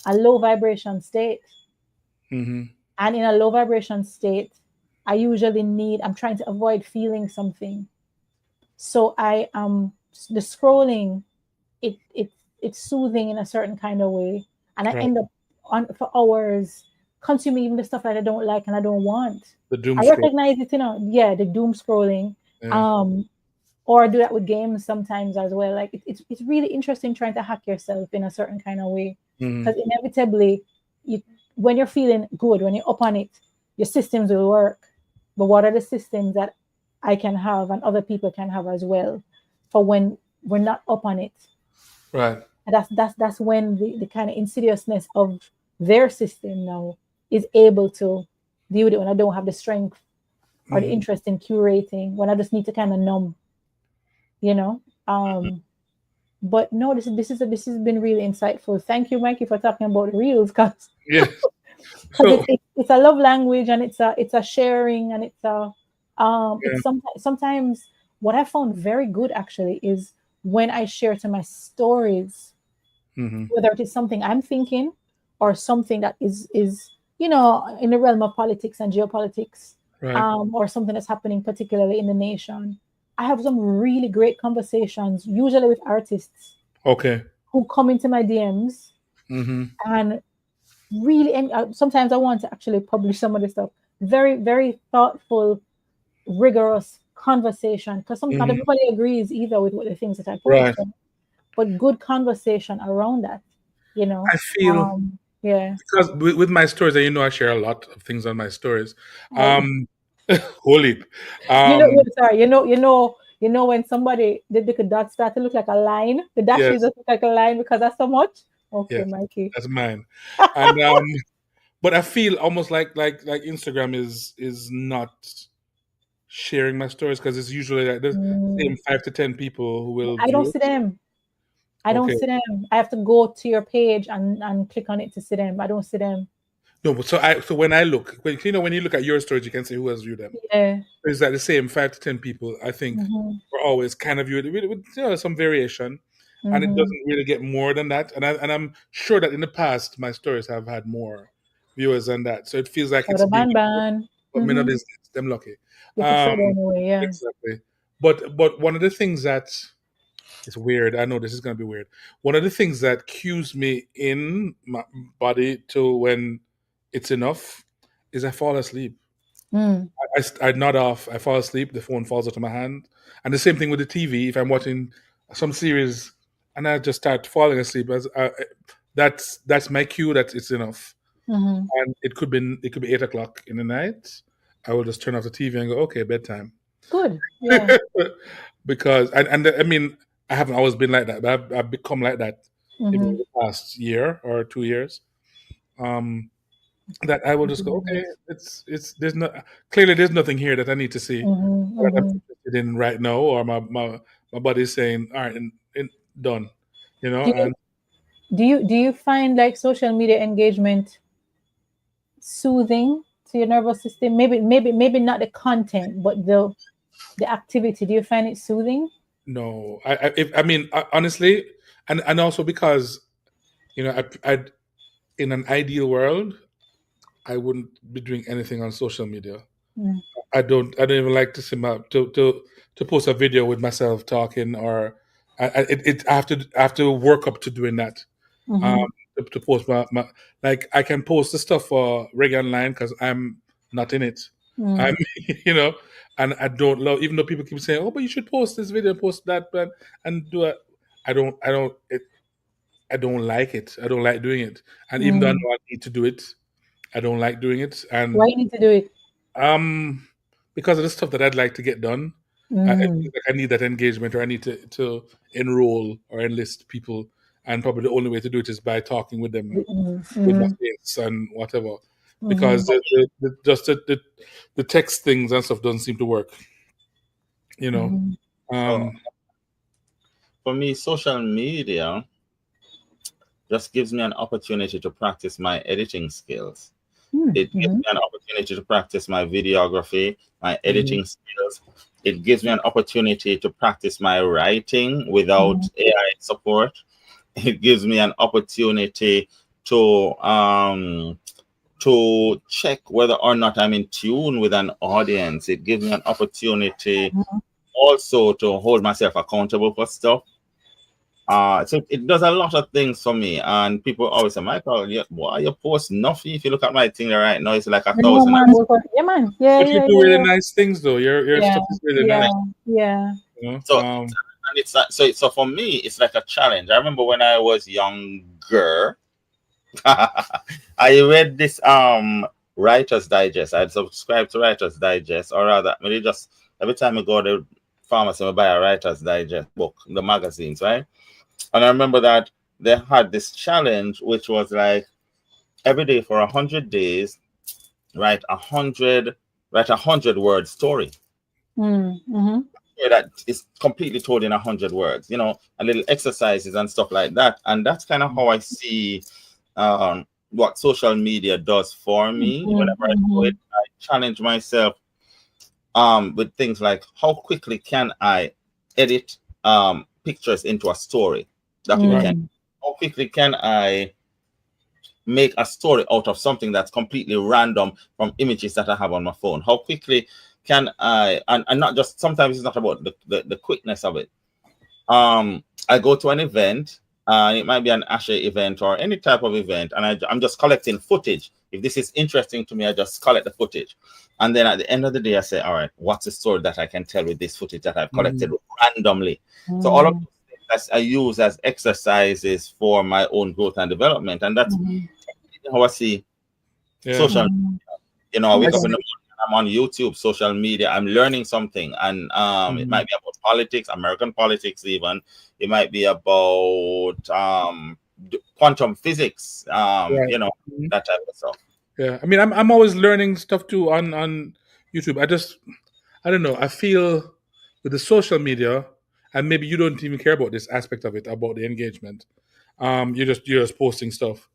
low vibration state. And in a low vibration state, I usually I'm trying to avoid feeling something. So I the scrolling, it's soothing in a certain kind of way. And I end up for hours consuming even the stuff that I don't like and I don't want. I recognize it, you know. Yeah, the doom scrolling. Or do that with games sometimes as well. Like it's really interesting trying to hack yourself in a certain kind of way, because inevitably, when you're feeling good, when you're up on it, your systems will work. But what are the systems that I can have and other people can have as well, for when we're not up on it? Right. And that's when the kind of insidiousness of their system now is able to deal with it, when I don't have the strength or the interest in curating, when I just need to kind of numb, you know. But no, this has been really insightful. Thank you, Mikey, for talking about reels, because Yes. So, it's a love language, and it's a sharing, and it's yeah. sometimes what I found very good actually is when I share to my stories, whether it is something I'm thinking or something that is in the realm of politics and geopolitics, Right. or something that's happening particularly in the nation. I have some really great conversations, usually with artists Okay. who come into my DMs and really, and sometimes I want to actually publish some of the stuff. Very, very thoughtful, rigorous conversation, because not everybody agrees either with what the things that I post, Right. but good conversation around that, I feel yeah. because with my stories, and I share a lot of things on my stories. Right. Holy. Sorry, when somebody the dots start to look like a line, the dashes Yes. just look like a line because that's so much. Okay, Yes. Mikey. That's mine. And but I feel almost like Instagram is not sharing my stories, because it's usually like the same 5 to 10 people who will I don't view see it. them. I don't Okay. see them. I have to go to your page and click on it to see them. I don't see them. No, but so when I look, when you look at your stories, you can see who has viewed them. Yeah. It's like the same 5 to 10 people. I think we're always kind of viewed with some variation, and it doesn't really get more than that. And I'm sure that in the past my stories have had more viewers than that. So it feels like it's being, Ban. but me no business. Them lucky. You could say that anyway, yeah. Exactly. But one of the things that is weird, I know this is going to be weird. One of the things that cues me in my body to when it's enough is I fall asleep. I nod off, I fall asleep, the phone falls out of my hand. And the same thing with the TV. If I'm watching some series and I just start falling asleep, that's my cue that it's enough. And it could be 8 o'clock in the night. I will just turn off the TV and go, okay, bedtime. Good. Yeah. Because I mean, I haven't always been like that, but I've become like that maybe in the past year or 2 years. That I will just go, okay, it's there's there's nothing here that I need to see that I'm interested in right now, or my body's saying, all right, and done, and Do you find like social media engagement soothing to your nervous system? Maybe not the content, but the activity. Do you find it soothing? no, honestly, and also because I in an ideal world, I wouldn't be doing anything on social media. I don't even like to see to post a video with myself talking, or I have to work up to doing that. To post my like I can post the stuff for ReggaeOnline because I'm not in it. I'm and I don't love, even though people keep saying, oh, but you should post this video, post that, but and do it. I don't like it. I don't like doing it, and even though I know I need to do it, I don't like doing it. And Why you need to do it? because of the stuff that I'd like to get done, I feel like I need that engagement, or I need to enroll or enlist people, and probably the only way to do it is by talking with them with my face and whatever, because the text things and stuff doesn't seem to work. So for me, social media just gives me an opportunity to practice my editing skills. It gives me an opportunity to practice my videography, my editing skills. It gives me an opportunity to practice my writing without AI support. It gives me an opportunity to check whether or not I'm in tune with an audience. It gives me an opportunity also to hold myself accountable for stuff. So it does a lot of things for me, and people always say, Michael, why you post nothing? If you look at my thing right now, it's like 1,000. Yeah, man. Yeah, But you yeah, do yeah, really yeah. nice things, though. Your stuff is really nice. Yeah. So and it's like, so for me, it's like a challenge. I remember when I was younger, I read this Writer's Digest. I'd subscribed to Writer's Digest, or rather, maybe just every time I go to the pharmacy, I buy a Writer's Digest book, the magazines, right? And I remember that they had this challenge, which was like every day for 100 days, write a 100-word story. that is completely told in 100 words, you know, and little exercises and stuff like that. And that's kind of how I see what social media does for me. Whenever I do it, I challenge myself with things like, how quickly can I edit pictures into a story that people can? How quickly can I make a story out of something that's completely random from images that I have on my phone? How quickly can I, and not just, sometimes it's not about the quickness of it. I go to an event, it might be an Ashe event or any type of event, and I'm just collecting footage. If this is interesting to me, I just collect the footage. And then at the end of the day, I say, all right, what's the story that I can tell with this footage that I've collected randomly? So all of those things I use as exercises for my own growth and development. And that's how I see social media. You know, I wake up in the morning, I'm on YouTube, social media, I'm learning something. And it might be about politics, American politics even. It might be about quantum physics, you know, that type of stuff. Yeah, I mean, I'm always learning stuff too on YouTube. I don't know. I feel with the social media, and maybe you don't even care about this aspect of it, about the engagement. You're just posting stuff.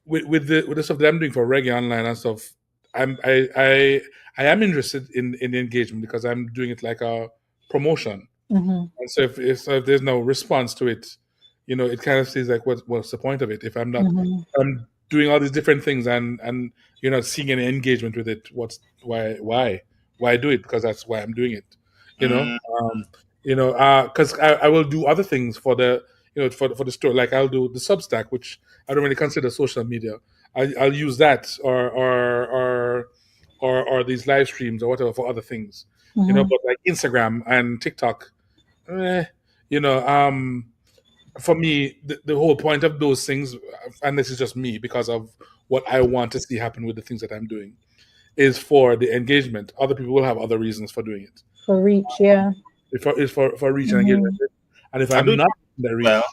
With the stuff that I'm doing for ReggaeOnline and stuff, I am interested in the engagement because I'm doing it like a promotion. And so if there's no response to it, you know, it kind of seems like what's the point of it if I'm not I'm doing all these different things and you're not seeing any engagement with it. Why do it? Because that's why I'm doing it. You know, because I will do other things for the for the store. Like I'll do the Substack, which I don't really consider social media. I'll use that or these live streams or whatever for other things. You know, but like Instagram and TikTok, you know, for me, the whole point of those things, and this is just me because of what I want to see happen with the things that I'm doing, is for the engagement. Other people will have other reasons for doing it. For reach, yeah. It's for reach and engagement. And if I'm not in the reach,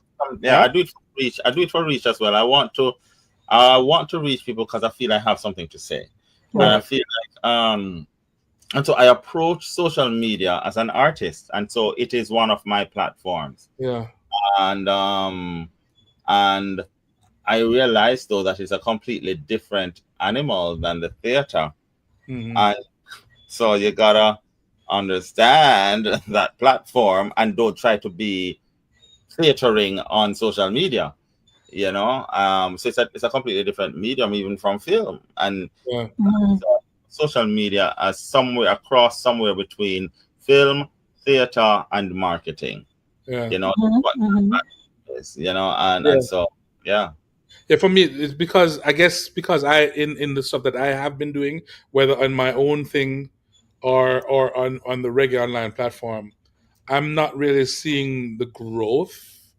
I do it for reach. I do it for reach as well. I want to reach people because I feel I have something to say. Right. And I feel like and so I approach social media as an artist, and so it is one of my platforms. Yeah. And I realized though that it's a completely different animal than the theater. And so you gotta understand that platform and don't try to be theatering on social media, you know. So it's a completely different medium even from film. And so social media as somewhere between film, theater, and marketing. You know what that is, you know, and so for me it's because I in the stuff that I have been doing, whether on my own thing or on the ReggaeOnline platform, I'm not really seeing the growth,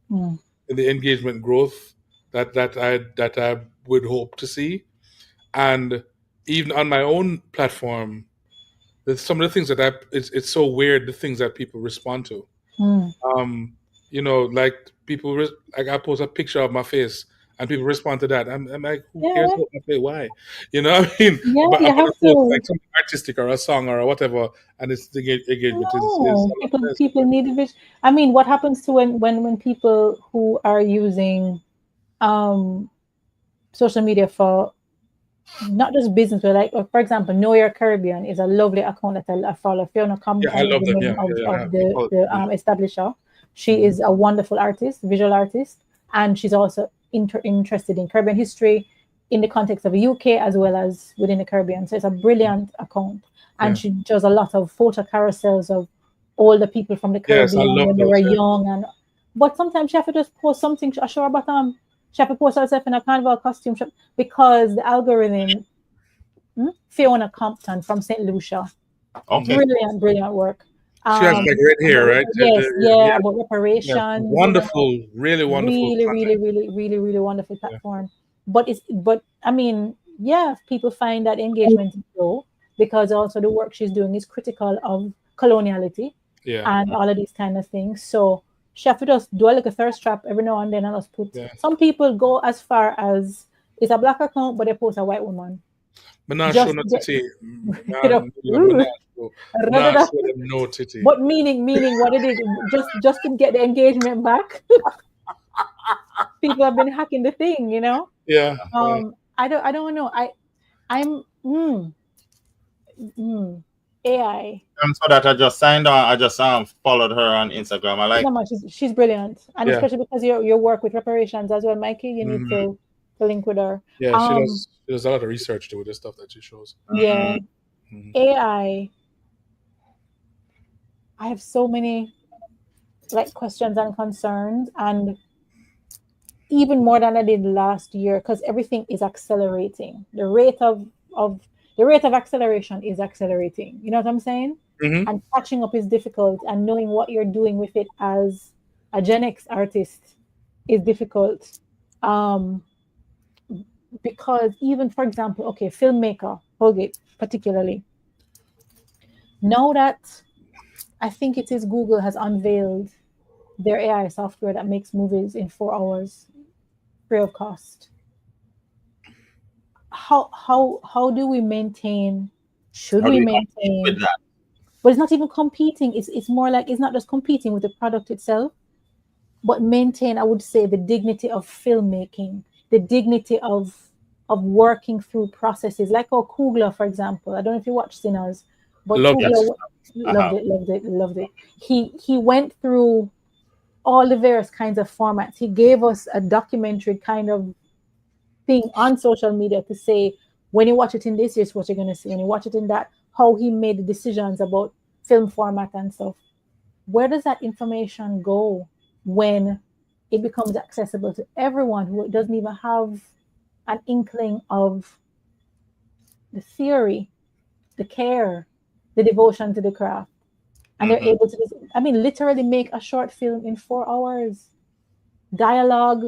the engagement growth that I would hope to see. And even on my own platform, there's some of the things that it's so weird, the things that people respond to. You know, like people like I post a picture of my face and people respond to that. I'm like, who cares about my face? Why? You know what I mean? But I'm gonna post like something artistic or a song or whatever, and it's the engagement is people need a vision. I mean, what happens to when people who are using social media for not just business, but like, for example, Know Your Caribbean is a lovely account that I follow. Fiona Compton is the name of the establisher. She is a wonderful artist, visual artist, and she's also interested in Caribbean history in the context of the UK as well as within the Caribbean. So it's a brilliant account, and she does a lot of photo carousels of all the people from the Caribbean when they were young. But sometimes she have to just post something. I show her about she have to post herself in a carnival costume because the algorithm. Fiona Compton from St. Lucia. Brilliant work. She has like red hair, right? Yes, about reparations. Yeah, wonderful, really wonderful. Really wonderful platform. But I mean, people find that engagement is low because also the work she's doing is critical of coloniality and all of these kind of things. So she have to just do like a thirst trap every now and then and just put. Some people go as far as it's a black account, but they post a white woman. But not sure not to say. Not show them no titty. But meaning what it is, just to get the engagement back. People have been hacking the thing, you know. Yeah. I don't know. I'm AI. So that I just signed on. I just followed her on Instagram. I like. She's brilliant, and especially because your work with reparations as well, Mikey. You need to link with her. Yeah, she does a lot of research to the stuff that she shows. Yeah, AI. I have so many questions and concerns, and even more than I did last year, because everything is accelerating. The rate of acceleration is accelerating. You know what I'm saying? And catching up is difficult, and knowing what you're doing with it as a Gen X artist is difficult. Because even, for example, filmmaker, Holgate particularly, now that I think it is Google has unveiled their AI software that makes movies in 4 hours, free of cost. How do we maintain? Should we maintain? With that? But it's not even competing. It's more like it's not just competing with the product itself, but maintain, I would say, the dignity of filmmaking, the dignity of working through processes. Like Kugler, for example. I don't know if you watch Sinners, but Kugler loved it. He went through all the various kinds of formats. He gave us a documentary kind of thing on social media to say, when you watch it in this, here's what you're going to see. When you watch it in that, how he made the decisions about film format and stuff. Where does that information go when it becomes accessible to everyone who doesn't even have an inkling of the theory, the care, the devotion to the craft? And they're able to literally make a short film in 4 hours. Dialogue,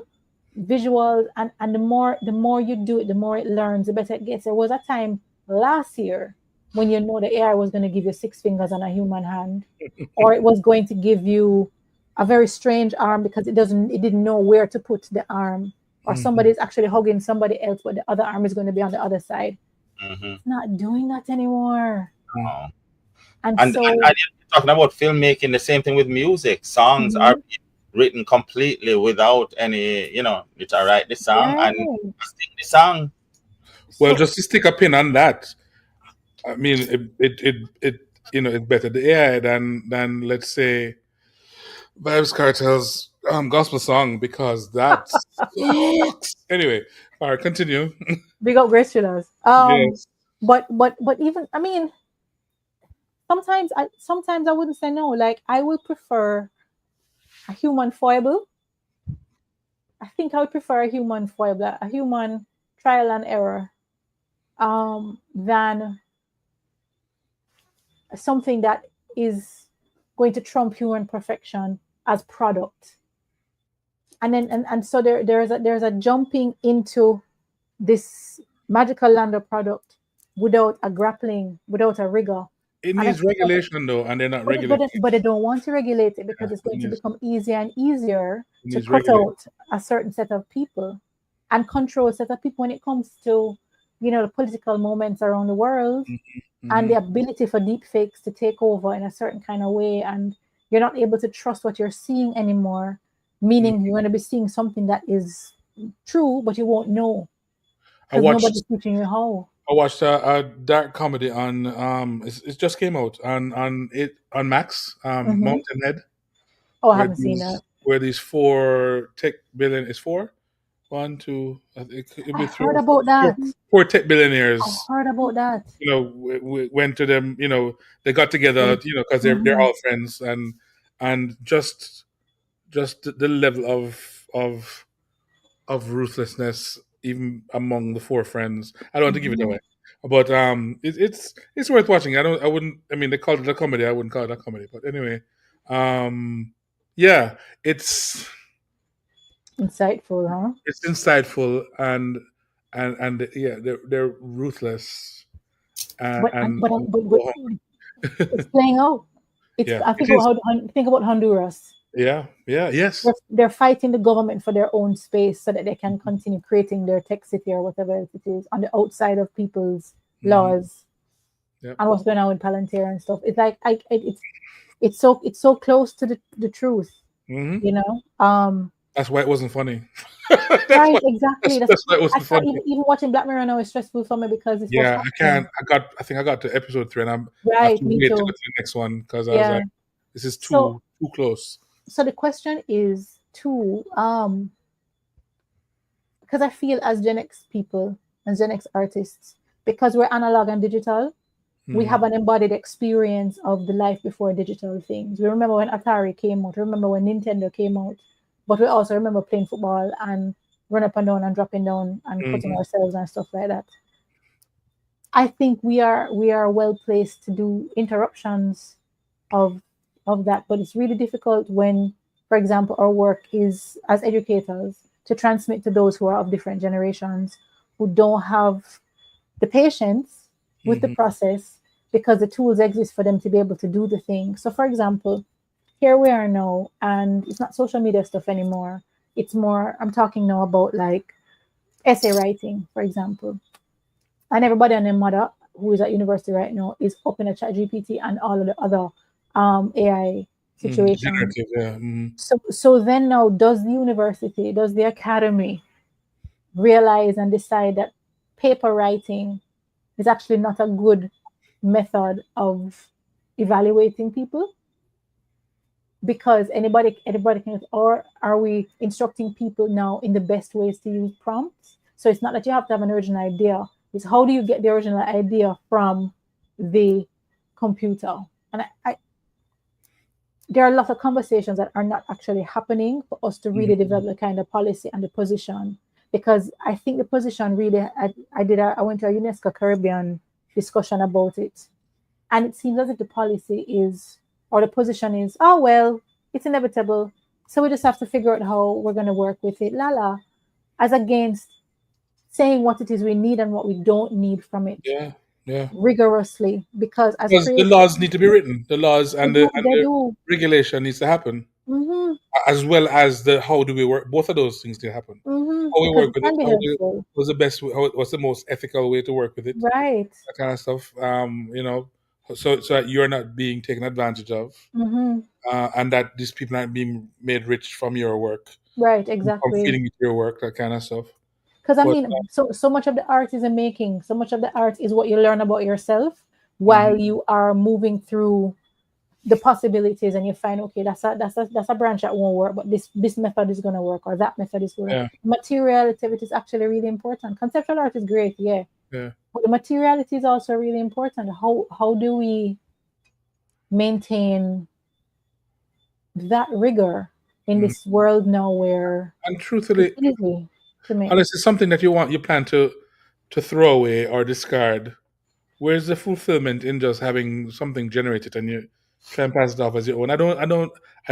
visuals, and the more you do it, the more it learns, the better it gets. There was a time last year when the AI was going to give you 6 fingers on a human hand, or it was going to give you a very strange arm because it didn't know where to put the arm, or somebody's actually hugging somebody else, but the other arm is going to be on the other side. It's not doing that anymore. Oh. And so, talking about filmmaking, the same thing with music. Songs are written completely without any, it's all right, the song and sing the song. Well, just to stick a pin on that, I mean, it's better the AI than let's say Vibes Cartel's gospel song, because that sucks. Anyway, all right, continue. Big up Grace Chillers. Yes. But even, sometimes I wouldn't say no. Like, I would prefer a human foible. I think I would prefer a human foible, a human trial and error, than something that is going to trump human perfection as product. And so there's a jumping into this magical land of product without a grappling, without a rigor. It needs regulation though, and they're not regulating. But they don't want to regulate it because it's going to become easier and easier to cut out a certain set of people and control a set of people when it comes to, the political moments around the world, and the ability for deep fakes to take over in a certain kind of way, and you're not able to trust what you're seeing anymore, meaning you're going to be seeing something that is true, but you won't know because nobody's teaching you how. I watched a dark comedy on it just came out on Max, Mountain Head. Oh, I haven't seen that. Where these 4 tech billion is 4, 1, 2. I think it'd be 3. Heard about that. 4 tech billionaires. I heard about that. We went to them. They got together. Because they're all friends, and just the level of ruthlessness, even among the 4 friends. I don't want to give it away, but it's worth watching. They called it a comedy. I wouldn't call it a comedy, but anyway, yeah, it's insightful, huh? It's insightful, and yeah, they're ruthless. But it's playing out. I think about Honduras. Yeah, yes. They're fighting the government for their own space so that they can continue creating their tech city or whatever it is on the outside of people's laws. and what's going on with Palantir and stuff. It's like it's so close to the truth, you know. That's why it wasn't funny. Right, exactly. That's why it wasn't funny. Even watching Black Mirror now is stressful for me because it's what's happening. I think I got to episode 3, and I have right. to Me wait too. to go to the next one because I was like, this is too close. So the question is too, because I feel as Gen X people and Gen X artists, because we're analog and digital, we have an embodied experience of the life before digital things. We remember when Atari came out. We remember when Nintendo came out. But we also remember playing football and run up and down and dropping down and cutting ourselves and stuff like that. I think we are well placed to do interruptions of that, but it's really difficult when, for example, our work is as educators to transmit to those who are of different generations who don't have the patience with the process because the tools exist for them to be able to do the thing. So, for example, here we are now, and it's not social media stuff anymore. It's more, I'm talking now about like essay writing, for example. And everybody and their mother who is at university right now is open a ChatGPT and all of the other AI situations. So then now, does the university, does the academy realize and decide that paper writing is actually not a good method of evaluating people? Because anybody can, or are we instructing people now in the best ways to use prompts? So it's not that you have to have an original idea. It's how do you get the original idea from the computer? And there are a lot of conversations that are not actually happening for us to really develop the kind of policy and the position. Because I think the position really, I went to a UNESCO Caribbean discussion about it. And it seems as if the policy is, or the position is, oh, well, it's inevitable. So we just have to figure out how we're going to work with it. As against saying what it is we need and what we don't need from it. Rigorously. Because the laws need to be written. The laws and the regulation needs to happen. As well as the how do we work. Both of those things need to happen. How we work with it. What's the best way, what's the most ethical way to work with it. Right. That kind of stuff. So that you're not being taken advantage of, and that these people aren't being made rich from your work, right? Exactly, from feeding your work, that kind of stuff. Because I mean, so much of the art is a making. So much of the art is what you learn about yourself while you are moving through the possibilities, and you find, okay, that's a branch that won't work, but this method is going to work, or that method is going to work. Materiality of it is actually really important. Conceptual art is great, but the materiality is also really important. How do we maintain that rigor in this world now where, and truthfully, it's easy to make. Unless it's something that you plan to throw away or discard, where's the fulfillment in just having something generated and you try and pass it off as your own? I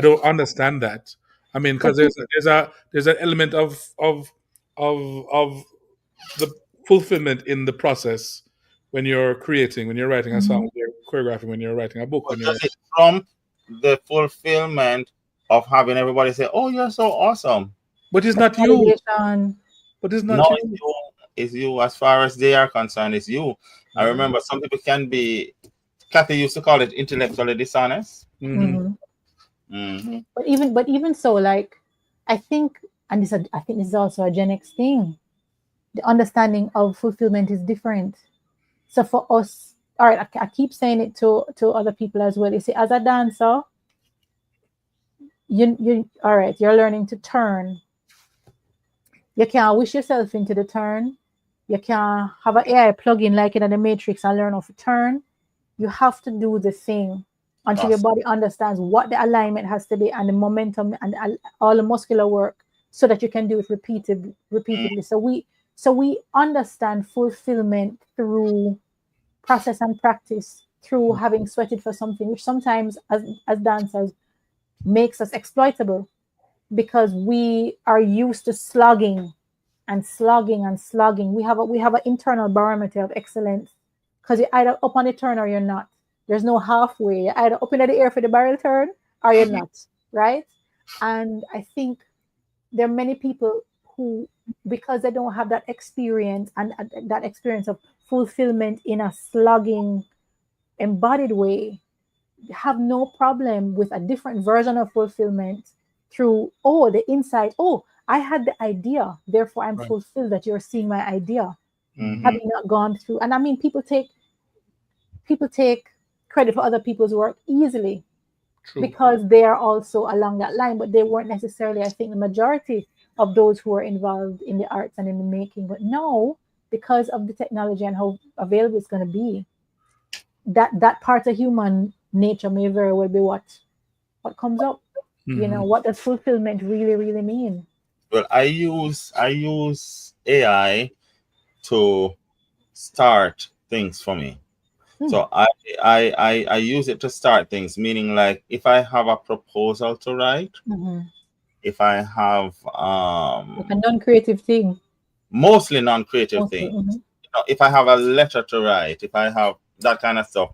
don't understand that. I mean, because there's an element of the fulfillment in the process when you're creating, when you're writing a song, when you're choreographing, when you're writing a book. Does it trump the fulfillment of having everybody say, "Oh, you're so awesome"? But it's not you. But it's not you. It's you. As far as they are concerned, it's you. I remember some people can be. Kathy used to call it intellectually dishonest. But even so, like, I think this is also a Gen X thing. The understanding of fulfillment is different. So for us, all right, I keep saying it to other people as well. You see, as a dancer, you all right, you're learning to turn. You can't wish yourself into the turn. You can't have an AI plug-in like in the Matrix and learn how to turn. You have to do the thing until your body understands what the alignment has to be and the momentum and all the muscular work, so that you can do it repeatedly. So we understand fulfillment through process and practice, through having sweated for something, which sometimes as dancers makes us exploitable, because we are used to slugging and slugging and slugging. We have an internal barometer of excellence, because you're either up on the turn or you're not. There's no halfway. You're either up in the air for the barrel turn or you're not, right? And I think there are many people who, because they don't have that experience and that experience of fulfillment in a slugging embodied way, have no problem with a different version of fulfillment through, the insight, I had the idea, therefore I'm fulfilled that you're seeing my idea. Having not gone through, and I mean, people take credit for other people's work easily. True. Because they are also along that line, but they weren't necessarily, I think, the majority of those who are involved in the arts and in the making. But no, because of the technology and how available it's going to be, that part of human nature may very well be what comes up. You know, what does fulfillment really, really mean? Well, I use AI to start things for me. So I use it to start things, meaning like if I have a proposal to write, if I have like a non-creative thing, mostly non-creative thing. You know, if I have a letter to write, if I have that kind of stuff,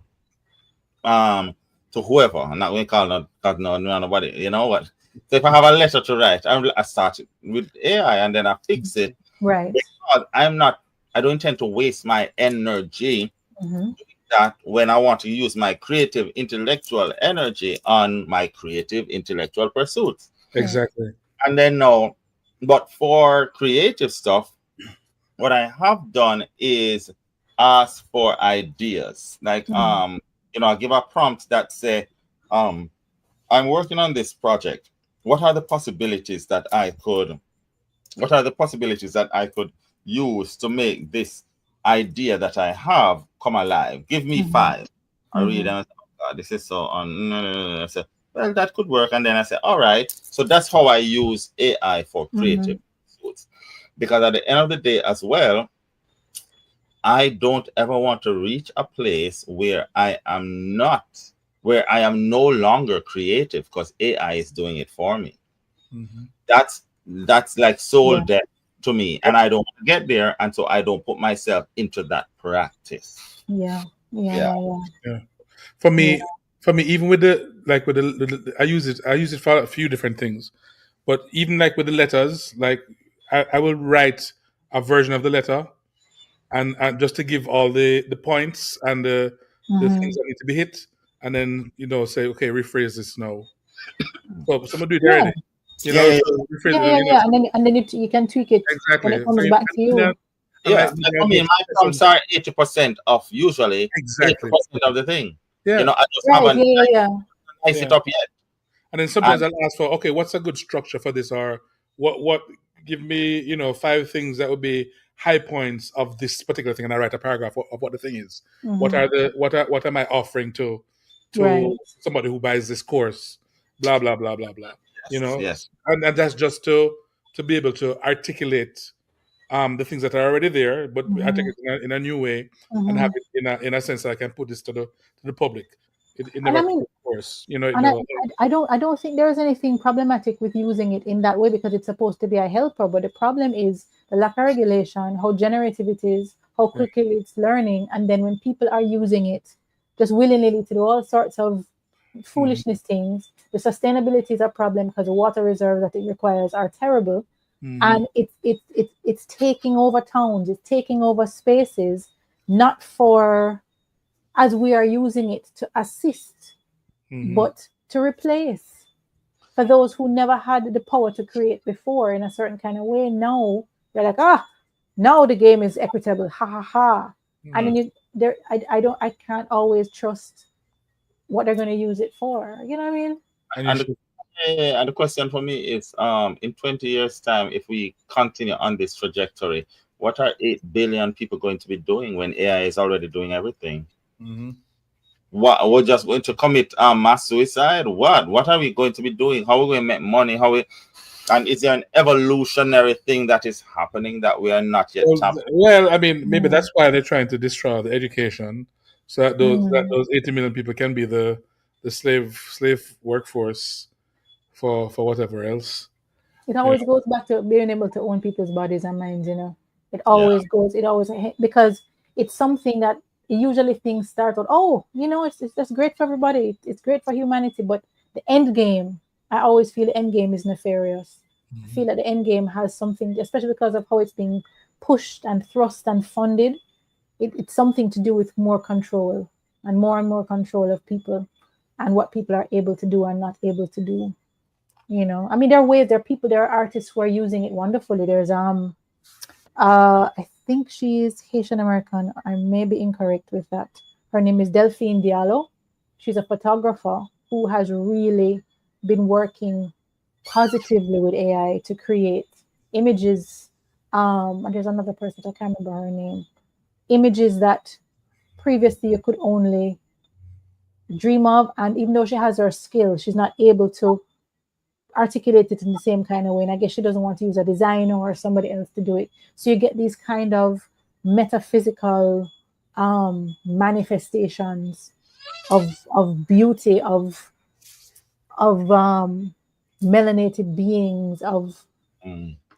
to whoever, I'm not going to call nobody, you know what? So if I have a letter to write, I start it with AI and then I fix it. Right. Because I don't intend to waste my energy that when I want to use my creative intellectual energy on my creative intellectual pursuits. Exactly. And then but for creative stuff, what I have done is ask for ideas. Like you know, I give a prompt that say, I'm working on this project. What are the possibilities that I could use to make this idea that I have come alive? Give me 5. I read and I say, oh God, this is so on. No. I say, well, that could work. And then I say, all right. So that's how I use AI for creative pursuits. Because at the end of the day as well, I don't ever want to reach a place where I am no longer creative because AI is doing it for me. That's like soul death to me, and I don't want to get there, and so I don't put myself into that practice. Yeah. For me, even with the I use it for a few different things, but even like with the letters, like I will write a version of the letter, and just to give all the points and the things that need to be hit, and then say, okay, rephrase this now. So someone do it already. And then you can tweak it when it comes back to you. Yeah, I mean, my prompts are 80% of usually 80% of the thing. Yeah, you know, I just haven't nice it up yet. And then sometimes I'll ask for, okay, what's a good structure for this, or what? Give me 5 things that would be high points of this particular thing, and I write a paragraph of what the thing is. What am I offering to somebody who buys this course? Blah blah blah blah blah. Yes. And that's just to be able to articulate the things that are already there, but articulate in a new way, and have it in a sense that I can put this to the public. It never course, I don't think there is anything problematic with using it in that way, because it's supposed to be a helper. But the problem is the lack of regulation, how generative it is, how quickly it's learning, and then when people are using it just willy-nilly to do all sorts of foolishness things, the sustainability is a problem because the water reserves that it requires are terrible, and it's taking over towns, it's taking over spaces, not for as we are using it to assist, but to replace. For those who never had the power to create before in a certain kind of way, now they're like, now the game is equitable, ha ha ha. And then I can't always trust what they're going to use it for. You know what I mean? And the question for me is, in 20 years' time, if we continue on this trajectory, what are 8 billion people going to be doing when AI is already doing everything? What, we're just going to commit mass suicide? What are we going to be doing? How are we going to make money? And is there an evolutionary thing that is happening that we are not yet tapping? Well, I mean, maybe that's why they're trying to destroy the education, so that those 80 million people can be the slave workforce for whatever else. It always goes back to being able to own people's bodies and minds. It always goes. It always, because it's something that usually things start with, it's just great for everybody. It's great for humanity. But the end game, I always feel the end game is nefarious. I feel that the end game has something, especially because of how it's being pushed and thrust and funded. It's something to do with more control and more control of people and what people are able to do and not able to do. You know, I mean, there are ways, there are artists who are using it wonderfully. There's I think she's Haitian American. I may be incorrect with that. Her name is Delphine Diallo. She's a photographer who has really been working positively with AI to create images. And there's another person, I can't remember her name. Images that previously you could only dream of. And even though she has her skill, she's not able to articulate it in the same kind of way. And I guess she doesn't want to use a designer or somebody else to do it. So you get these kind of metaphysical manifestations of beauty, of melanated beings, of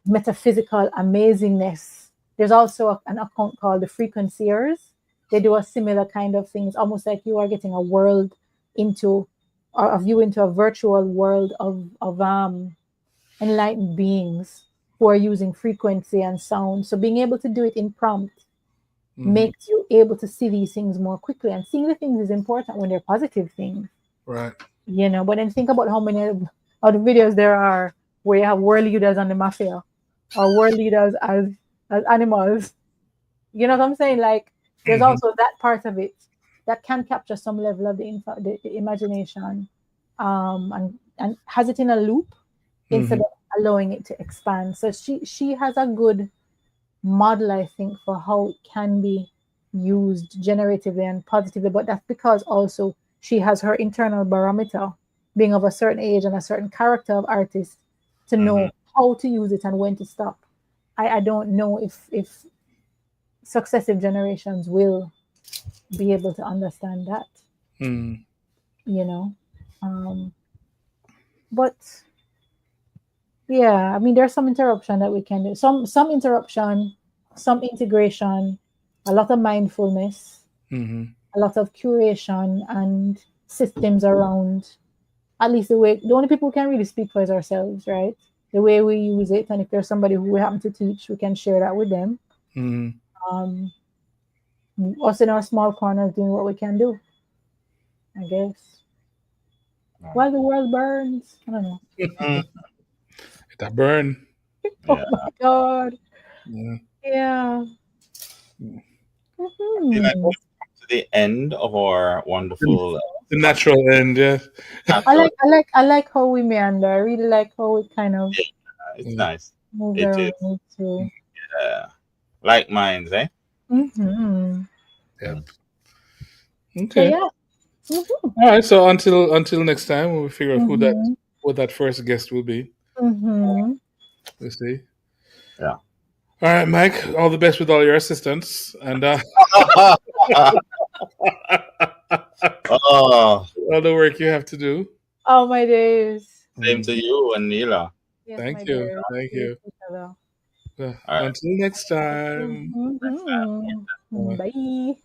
metaphysical amazingness. There's also an account called the Frequenciers. They do a similar kind of things, almost like you are getting a world into, or a view into a virtual world of enlightened beings who are using frequency and sound. So being able to do it in prompt makes you able to see these things more quickly. And seeing the things is important when they're positive things. Right. You know, but then think about how many of the videos there are where you have world leaders on the mafia or world leaders as animals. You know what I'm saying? Like, there's also that part of it that can capture some level of the imagination, and has it in a loop instead of allowing it to expand. So she has a good model, I think, for how it can be used generatively and positively. But that's because also she has her internal barometer, being of a certain age and a certain character of artist, to know how to use it and when to stop. I don't know if successive generations will be able to understand that. You know, but yeah, I mean, there's some interruption that we can do. Some interruption, some integration, a lot of mindfulness, a lot of curation and systems around. At least the only people who can really speak for is ourselves, right? The way we use it, and if there's somebody who we happen to teach, we can share that with them. Us in our small corners doing what we can do, I guess. While the world burns, I don't know. That burn. Oh my God. Yeah. To the end of our wonderful the natural end, yeah. I like how we meander. I really like how it kind of it's nice. Move It around is. too. Like minds, eh? Yep. So, Okay. yeah. All right. So until next time, we'll figure out what that first guest will be. We'll see. Yeah. All right, Mike. All the best with all your assistants, and all the work you have to do. Oh my days. Same to you and Neila. Yes, Thank you. Thank you. Right. Until next time. Bye.